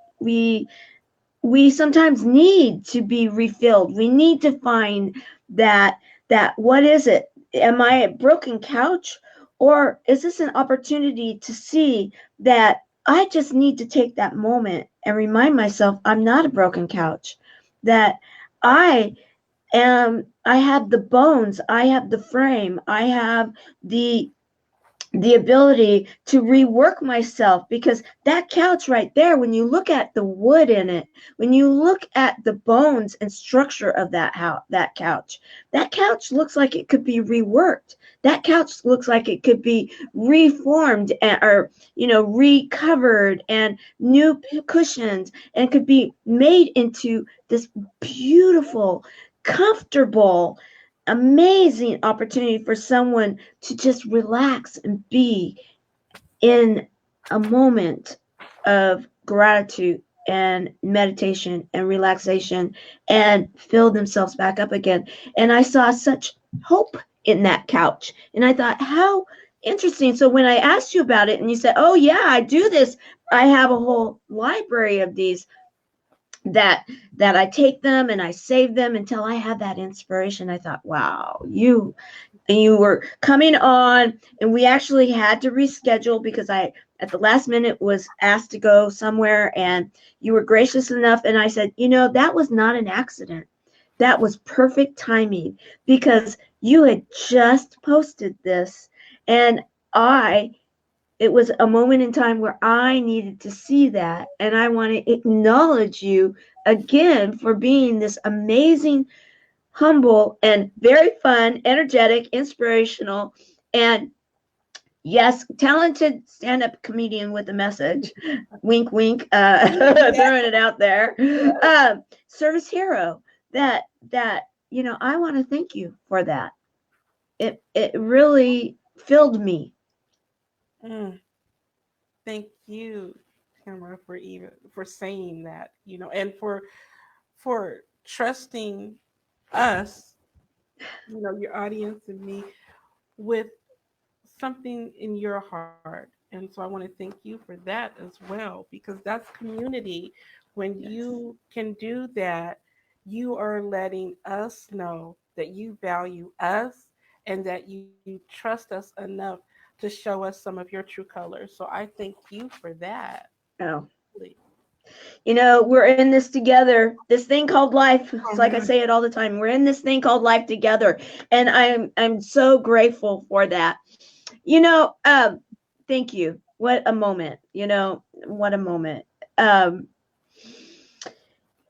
sometimes need to be refilled. We need to find that what is it? Am I a broken couch, or is this an opportunity to see that I just need to take that moment and remind myself I'm not a broken couch, that I I have the bones, I have the frame, I have the ability to rework myself, because that couch right there, when you look at the wood in it, when you look at the bones and structure of that couch looks like it could be reworked. That couch looks like it could be reformed, or recovered, and new cushions, and could be made into this beautiful, comfortable, amazing opportunity for someone to just relax and be in a moment of gratitude and meditation and relaxation and fill themselves back up again. And I saw such hope in that couch. And I thought, how interesting. So when I asked you about it and you said, oh, yeah, I do this, I have a whole library of these that I take them and I save them until I have that inspiration. I thought, wow, you were coming on, and we actually had to reschedule because I at the last minute was asked to go somewhere, and you were gracious enough, and I said, that was not an accident. That was perfect timing, because you had just posted this, and it was a moment in time where I needed to see that. And I want to acknowledge you again for being this amazing, humble, and very fun, energetic, inspirational, and yes, talented stand-up comedian with a message. Wink, wink, throwing it out there. Service hero. That I want to thank you for that. It really filled me. Mm, thank you, Tamara, for saying that, and for trusting us, your audience and me, with something in your heart. And so I want to thank you for that as well, because that's community When Yes. you can do that, you are letting us know that you value us and that you trust us enough to show us some of your true colors. So I thank you for that. Oh, Really. we're in this together. This thing called life. It's like I Mhm. say it all the time. We're in this thing called life together, and I'm so grateful for that. You know, um, Thank you. What a moment. What a moment. Um,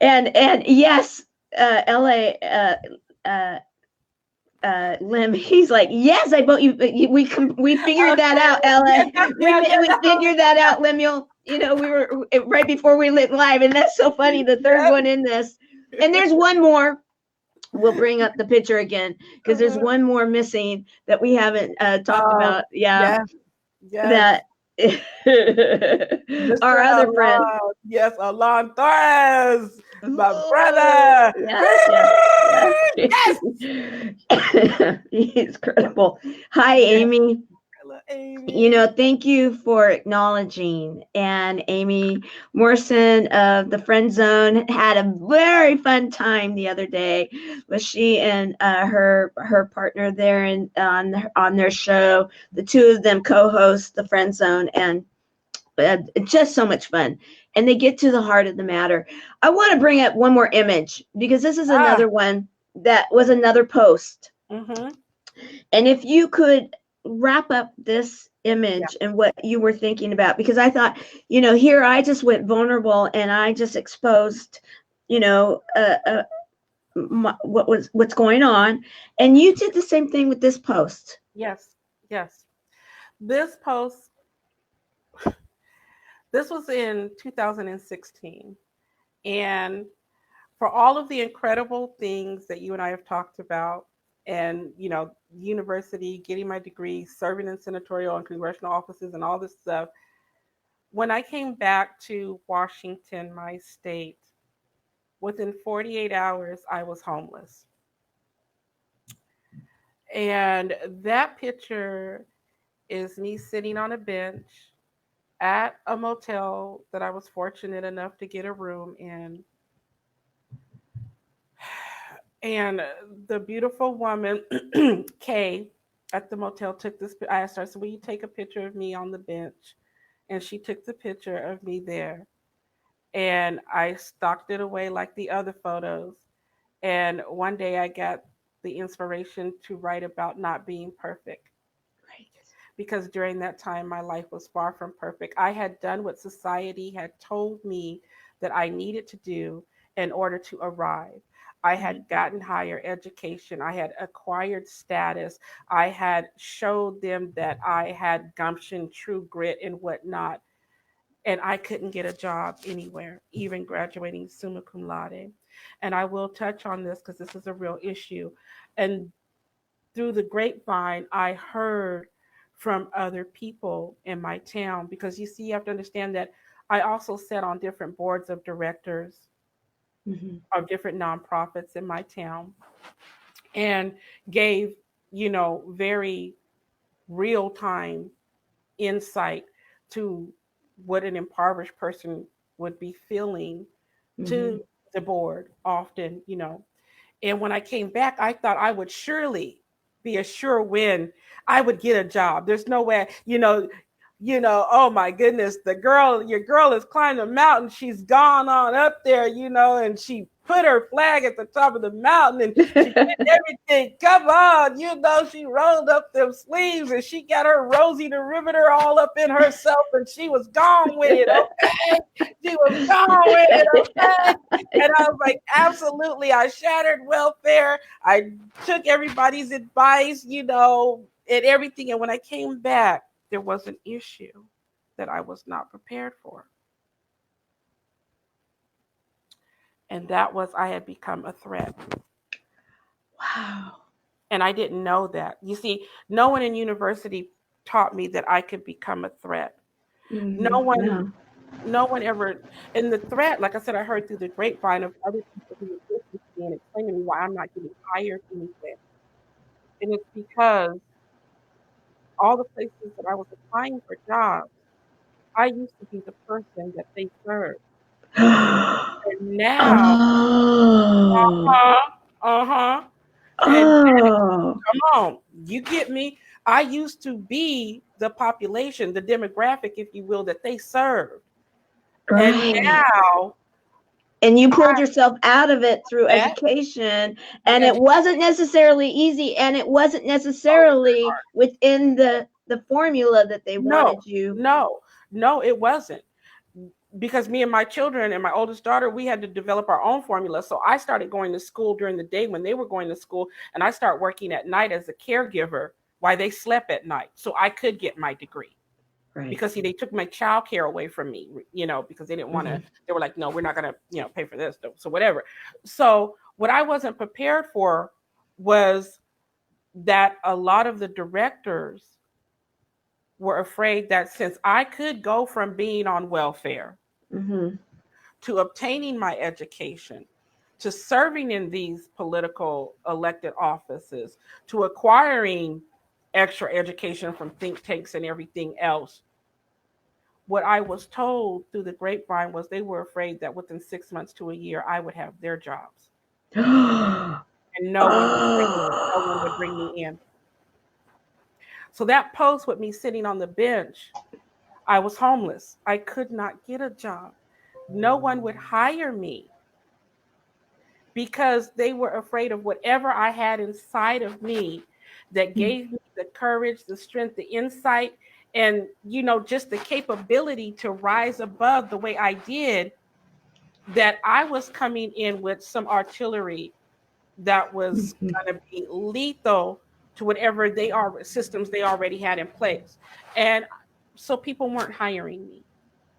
and yes, LA. Uh, Lim, he's like, yes, I vote you. We figured that out, Yeah, LA. yeah, We yeah, yeah, we figured that out, Lemuel. We were right before we lit live, and that's so funny. The third yeah. one in this, and there's one more. We'll bring up the picture again because there's one more missing that we haven't talked Oh, about. Yeah, yes, yes. that our Mr. other friend. Alon. Yes, Alon Torres, my Ooh, brother. yes, yes, yes. Yes. He's incredible. Hi, Yes, Amy. hello, Amy. Thank you for acknowledging. And Amy Morrison of the Friend Zone had a very fun time the other day. Was she and her partner there and on their show? The two of them co-host the Friend Zone, and just so much fun. And they get to the heart of the matter. I want to bring up one more image because this is Ah, another one that was another post. mm-hmm. And if you could wrap up this Yeah. image and what you were thinking about, because I thought, here I just went vulnerable and I just exposed, you know, what's going on, and you did the same thing with this post. Yes, yes. This post, this was in 2016. And for all of the incredible things that you and I have talked about, and, university, getting my degree, serving in senatorial and congressional offices, and all this stuff, when I came back to Washington, my state, within 48 hours, I was homeless. And that picture is me sitting on a bench at a motel that I was fortunate enough to get a room in. And the beautiful woman, Kay, at the motel took this. I asked her, "So will you take a picture of me on the bench?" And she took the picture of me there. And I stocked it away like the other photos. And one day I got the inspiration to write about not being perfect, Right. because during that time my life was far from perfect. I had done what society had told me that I needed to do in order to arrive. I had Right. gotten higher education. I had acquired status. I had showed them that I had gumption, true grit, and whatnot. And I couldn't get a job anywhere, even graduating summa cum laude. And I will touch on this because this is a real issue. And through the grapevine, I heard from other people in my town, because you see, you have to understand that I also sat on different boards of directors Mm-hmm. of different nonprofits in my town, and gave, very real time insight to what an impoverished person would be feeling Mm-hmm. to the board often. And when I came back, I thought I would surely be a sure win. I would get a job. There's no way, oh my goodness, your girl has climbed the mountain. She's gone on up there, and she put her flag at the top of the mountain, and she did everything. Come on, she rolled up them sleeves, and she got her Rosie the Riveter all up in herself, and she was gone with it. Okay. She was gone with it. Okay. And I was like, absolutely. I shattered welfare. I took everybody's advice, and everything. And when I came back, there was an issue that I was not prepared for. And that was, I had become a threat. Wow. And I didn't know that. You see, no one in university taught me that I could become a threat. No Mm-hmm. one No. no one ever, and the threat, like I said, I heard through the grapevine of other people who were listening to me and explaining to me why I'm not getting hired anywhere. And it's because all the places that I was applying for jobs, I used to be the person that they served. And now, Oh. uh-huh. And Oh. come on, you get me? I used to be the population, the demographic, if you will, that they served. And Right. now And you pulled I yourself out of it through that education, through and it education. wasn't necessarily easy, and it wasn't Oh, necessarily within the formula that they no, wanted you. no, it wasn't. Because me and my children and my oldest daughter, we had to develop our own formula. So I started going to school during the day when they were going to school, and I started working at night as a caregiver while they slept at night, so I could get my degree. Right. Because see, they took my child care away from me, because they didn't want to. They were like, no, we're not going to, pay for this, so whatever. So what I wasn't prepared for was that a lot of the directors were afraid that since I could go from being on welfare Mm-hmm. to obtaining my education, to serving in these political elected offices, to acquiring extra education from think tanks and everything else, what I was told through the grapevine was they were afraid that within 6 months to a year, I would have their jobs. And no one would bring me in. So that post with me sitting on the bench, I was homeless. I could not get a job. No one would hire me because they were afraid of whatever I had inside of me that gave me the courage, the strength, the insight, and just the capability to rise above the way I did, that I was coming in with some artillery that was going to be lethal to whatever systems they already had in place. And so people weren't hiring me.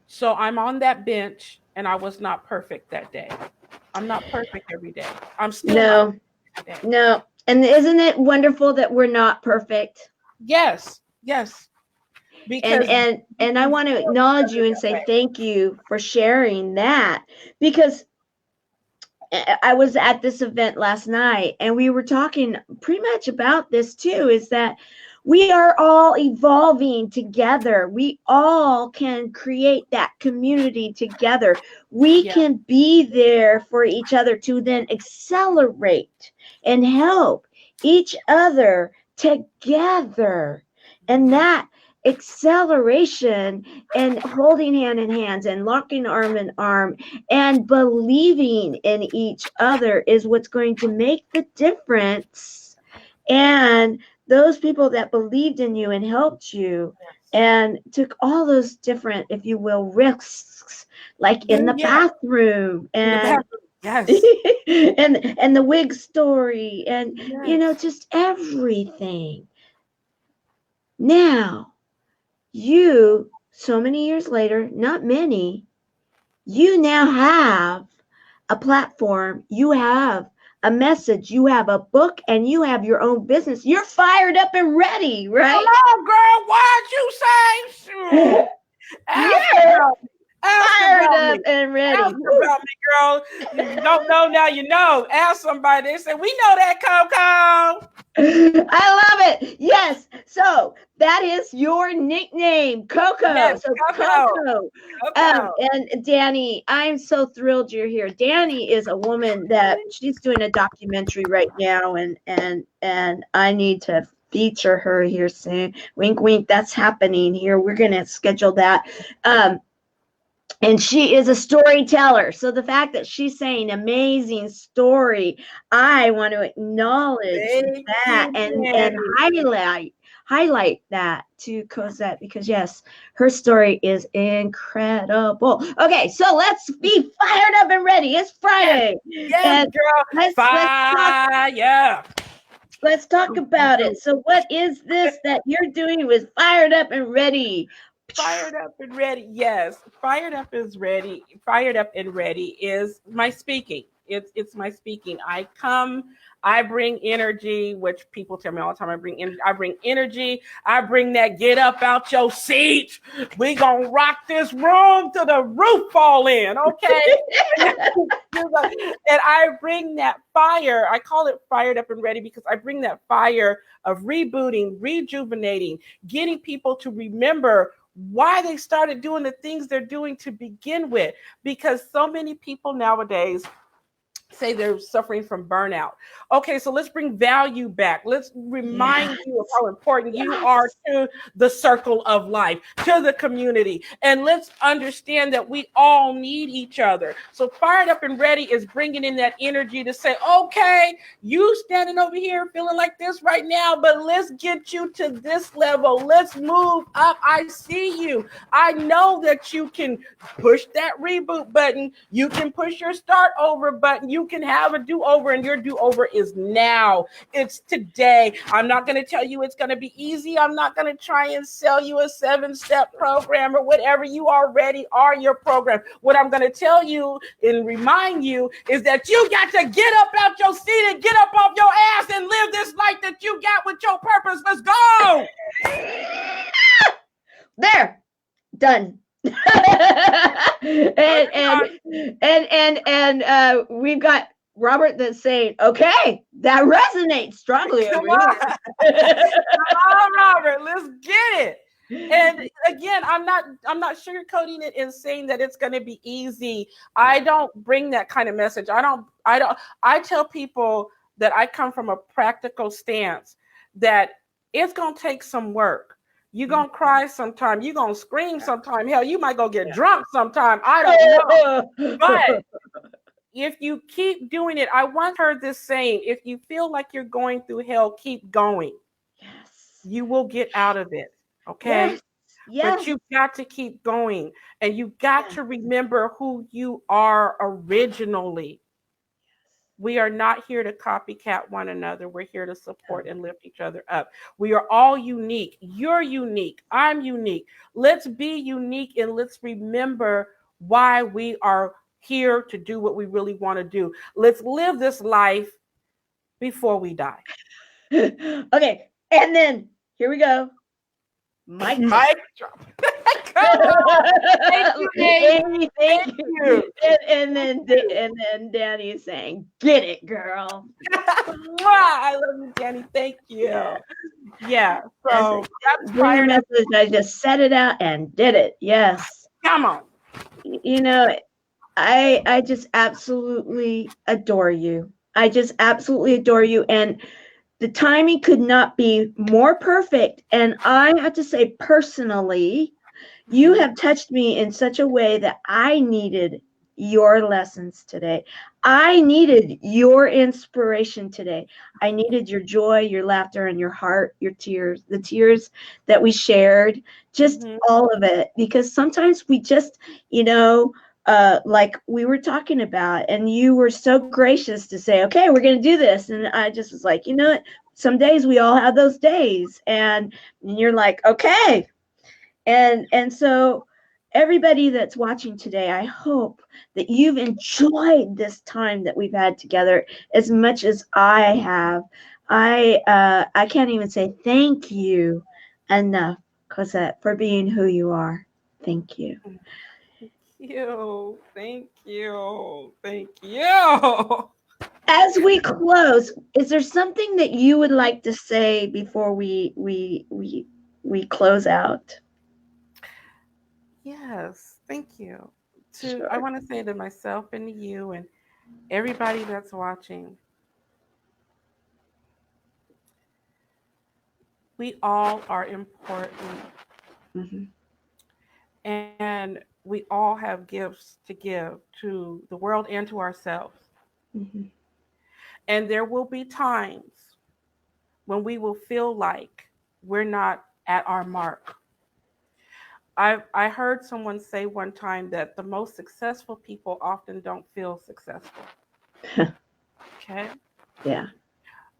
So I'm on that bench, and I was not perfect that day. I'm not perfect every day. I'm still not No, perfect every day. no. And isn't it wonderful that we're not perfect? Yes. Because And I want to acknowledge you and say thank you for sharing that, because I was at this event last night and we were talking pretty much about this too, is that we are all evolving together. We all can create that community together. We can be there for each other to then accelerate and help each other together. And that acceleration and holding hand in hands and locking arm in arm and believing in each other is what's going to make the difference. And those people that believed in you and helped you and took all those different, if you will, risks, like in the bathroom and yes. and the wig story and just everything. Now you, so many years later, not many, you now have a platform, you have a message, you have a book, and you have your own business. You're fired up and ready, right? Come on, girl. Why'd you say? Ask fired about up me. and ready. Ask about me, girl. You don't know now, you know. Ask somebody. They say, we know that, Coco. I love it. Yes. So that is your nickname, Coco. Yes, so Coco. And Danny, I'm so thrilled you're here. Danny is a woman that she's doing a documentary right now, and I need to feature her here soon. Wink, wink. That's happening here. We're gonna schedule that. And she is a storyteller. So the fact that she's saying amazing story, I want to acknowledge that and highlight that to Cosette, because yes, her story is incredible. Okay, so let's be fired up and ready. It's Friday. Yes, girl. Let's talk about it. So what is this that you're doing with Fired Up and Ready? Fired up and ready. Yes, fired up is ready. Fired up and ready is my speaking. It's my speaking. I bring energy, which people tell me all the time. I bring energy. I bring that get up out your seat. We gonna rock this room till the roof fall in, okay? And I bring that fire. I call it fired up and ready because I bring that fire of rebooting, rejuvenating, getting people to remember why they started doing the things they're doing to begin with. Because so many people nowadays say they're suffering from burnout. Okay, so let's bring value back. Let's remind Yes. you of how important you are Yes. to the circle of life, to the community. And let's understand that we all need each other. So Fired Up and Ready is bringing in that energy to say, okay, you standing over here feeling like this right now, but let's get you to this level. Let's move up. I see you. I know that you can push that reboot button. You can push your start over button. You can have a do over, and your do over is now. It's today. I'm not going to tell you it's going to be easy. I'm not going to try and sell you a 7-step program or whatever. You already are your program. What I'm going to tell you and remind you is that you got to get up out your seat and get up off your ass and live this life that you got with your purpose. Let's go. There. Done. and we've got Robert that's saying, okay, that resonates strongly Come over on. here. Come on, Robert, let's get it. And again, I'm not sugarcoating it and saying that it's going to be easy. I don't bring that kind of message. I tell people that I come from a practical stance, that it's going to take some work. You're going to cry sometime. You're going to scream sometime. Hell, you might go get drunk sometime. I don't know. But if you keep doing it, I once heard this saying, if you feel like you're going through hell, keep going. Yes. You will get out of it. Okay. Yes. Yes. But you've got to keep going, and you've got to remember who you are originally. We are not here to copycat one another. We're here to support and lift each other up. We are all unique. You're unique. I'm unique. Let's be unique, and let's remember why we are here to do what we really want to do. Let's live this life before we die. Okay. And then here we go. Mic drop. Come on. Thank you, Amy. Thank you. And then Danny's saying, get it, girl. I love you, Danny. Thank you. Yeah. So that's Bring a message. I just set it out and did it. Yes. Come on. You know, I just absolutely adore you. I just absolutely adore you. And the timing could not be more perfect. And I have to say, personally, you have touched me in such a way that I needed your lessons today. I needed your inspiration today. I needed your joy, your laughter, and your heart, your tears, the tears that we shared, just all of it. Because sometimes we just, like we were talking about, and you were so gracious to say, okay, we're going to do this. And I just was like, what? Some days we all have those days. And you're like, okay. And so everybody that's watching today, I hope that you've enjoyed this time that we've had together as much as I have. I can't even say thank you enough, Cosette, for being who you are. Thank you. Thank you. Thank you. As we close, is there something that you would like to say before we close out? Yes, thank you. Sure. I want to say to myself and to you and everybody that's watching, we all are important. And we all have gifts to give to the world and to ourselves. And there will be times when we will feel like we're not at our mark. I heard someone say one time that the most successful people often don't feel successful. Okay? Yeah.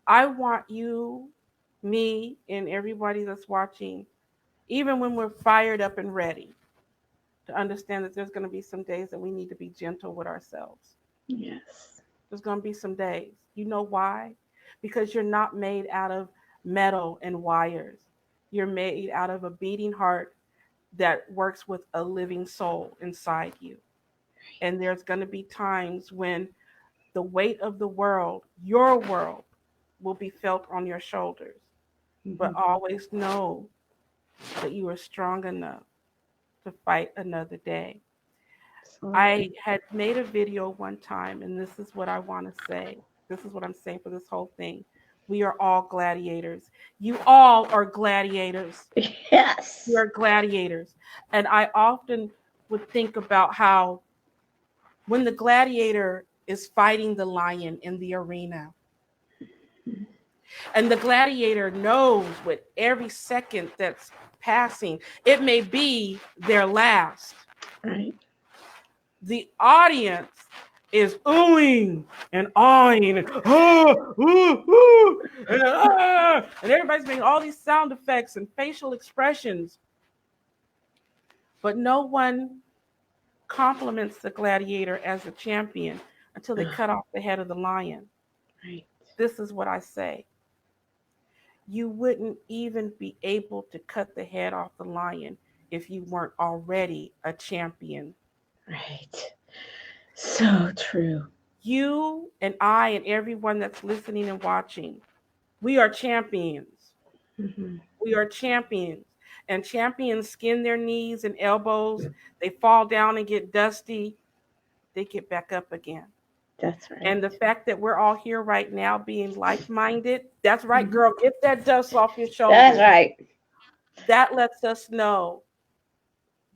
I want you, me, and everybody that's watching, even when we're fired up and ready, to understand that there's going to be some days that we need to be gentle with ourselves. Yes. There's going to be some days. You know why? Because you're not made out of metal and wires. You're made out of a beating heart that works with a living soul inside you. And there's going to be times when the weight of the world, your world, will be felt on your shoulders. But always know that you are strong enough to fight another day. Absolutely. I had made a video one time, and this is what I want to say. This is what I'm saying for this whole thing. We are all gladiators. You all are gladiators. Yes. We are gladiators. And I often would think about how when the gladiator is fighting the lion in the arena, and the gladiator knows with every second that's passing, it may be their last. Right. The audience is oohing and awing and and everybody's making all these sound effects and facial expressions, but no one compliments the gladiator as a champion until they cut off the head of the lion. Right. This is what I say. You wouldn't even be able to cut the head off the lion if you weren't already a champion. Right. So true. You and I and everyone that's listening and watching, we are champions. Mm-hmm. We are champions. And champions skin their knees and elbows. They fall down and get dusty. They get back up again. That's right. And the fact that we're all here right now being like-minded, that's right, girl, get that dust off your shoulders. That's right. That lets us know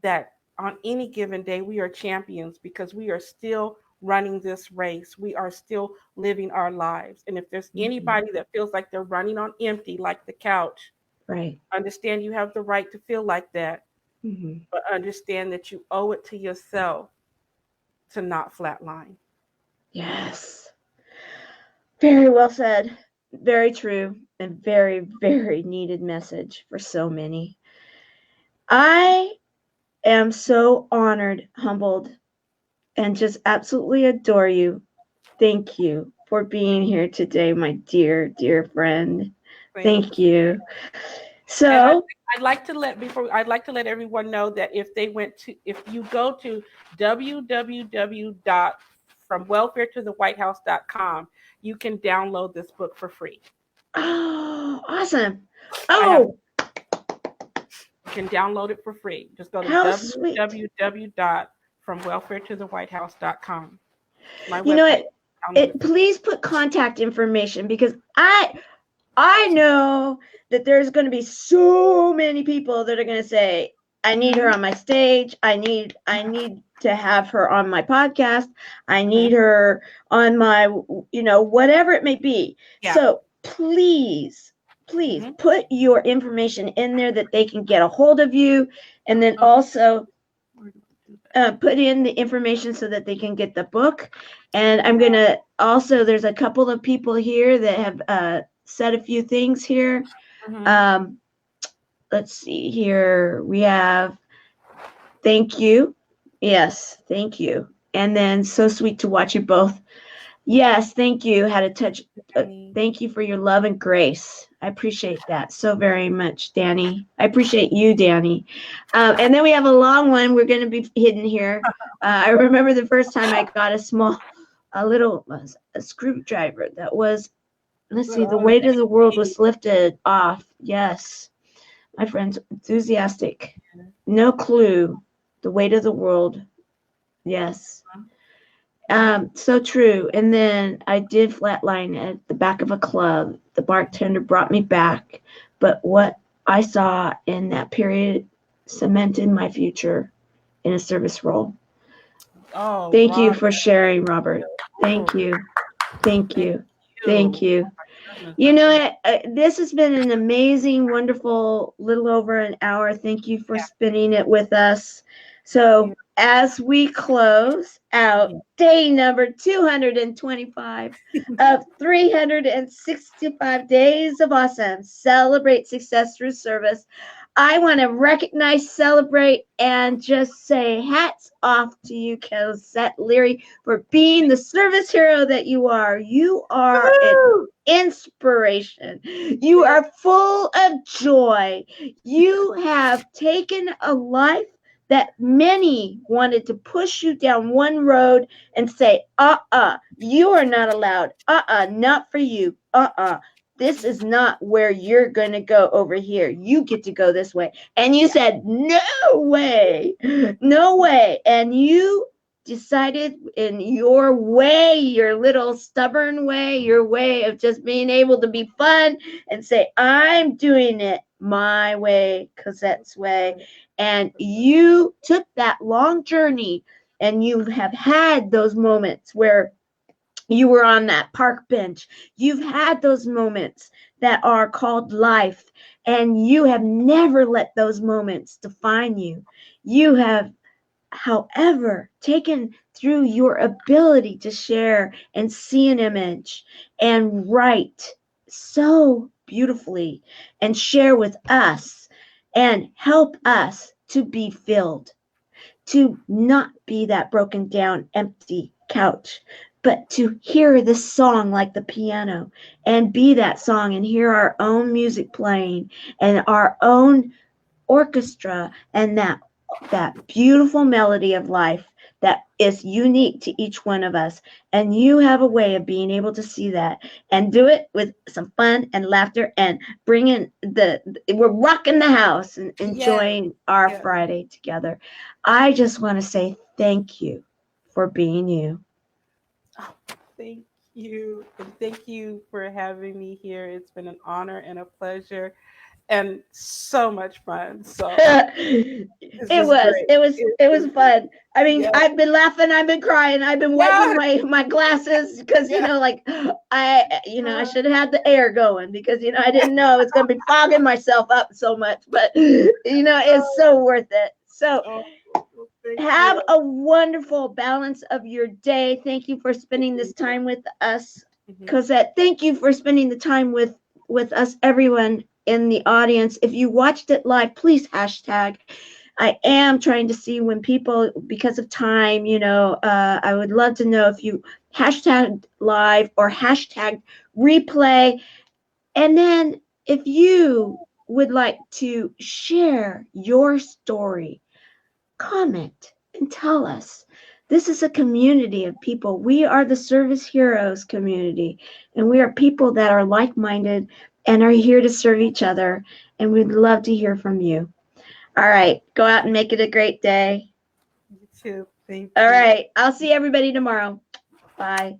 that on any given day, we are champions because we are still running this race. We are still living our lives. And if there's anybody that feels like they're running on empty, like the couch, right, understand you have the right to feel like that, but understand that you owe it to yourself to not flatline. Yes. Very well said. Very true and very, very needed message for so many. I am so honored, humbled, and just absolutely adore you. Thank you for being here today, my dear, dear friend. Thank you. So I'd like to let everyone know that if you go to www.fromwelfaretothewhitehouse.com, you can download this book for free. Oh, awesome. Oh, you can download it for free. Just go to www.fromwelfaretothewhitehouse.com. You know what? Please put contact information because I know that there's going to be so many people that are going to say, I need her on my stage. I need to have her on my podcast. I need her on my, whatever it may be. Yeah. So please put your information in there that they can get a hold of you. And then also put in the information so that they can get the book. And I'm going to also, there's a couple of people here that have said a few things here. Let's see here. We have, thank you. Yes, thank you. And then so sweet to watch you both. Yes, thank you. Had a touch. Thank you for your love and grace. I appreciate that so very much, Danny. I appreciate you, Danny. And then we have a long one. We're going to be hidden here. I remember the first time I got a little screwdriver that was, let's see, the weight of the world was lifted off. Yes. My friend's enthusiastic. No clue. The weight of the world. Yes. So true. And then I did flatline at the back of a club. The bartender brought me back. But what I saw in that period cemented my future in a service role. Oh, Thank you for sharing, Robert. Thank you. Thank you. Thank you. You know, this has been an amazing, wonderful, little over an hour. Thank you for spending it with us. So as we close out day number 225 of 365 days of awesome, celebrate success through service, I want to recognize, celebrate, and just say hats off to you, Cosette Leary, for being the service hero that you are. You are an inspiration. You are full of joy. You have taken a life that many wanted to push you down one road and say, you are not allowed. Not for you. this is not where you're going to go over here. You get to go this way. And you said, no way, no way. And you decided in your way, your little stubborn way, your way of just being able to be fun and say, I'm doing it my way, Cosette's way. And you took that long journey, and you have had those moments where you were on that park bench. You've had those moments that are called life, and you have never let those moments define you. You have, however, taken through your ability to share and see an image and write so beautifully and share with us and help us to be filled, to not be that broken down, empty couch, but to hear the song like the piano and be that song and hear our own music playing and our own orchestra and that beautiful melody of life that is unique to each one of us. And you have a way of being able to see that and do it with some fun and laughter and bringing we're rocking the house and enjoying our Friday together. I just want to say thank you for being you. Oh, thank you. And thank you for having me here. It's been an honor and a pleasure and so much fun. So it was fun. I mean, I've been laughing, I've been crying, I've been wiping my glasses because like I should have had the air going because I didn't know it's gonna be fogging myself up so much, but it's so worth it. So have a wonderful balance of your day. Thank you for spending this time with us, Cosette. Thank you for spending the time with us, everyone in the audience. If you watched it live, please hashtag. I am trying to see when people, because of time, I would love to know if you hashtag live or hashtag replay. And then if you would like to share your story, comment and tell us. This is a community of people. We are the Service Heroes community, and we are people that are like-minded and are here to serve each other, and we'd love to hear from you. All right, go out and make it a great day. You too. Thank you. All right, I'll see everybody tomorrow. Bye.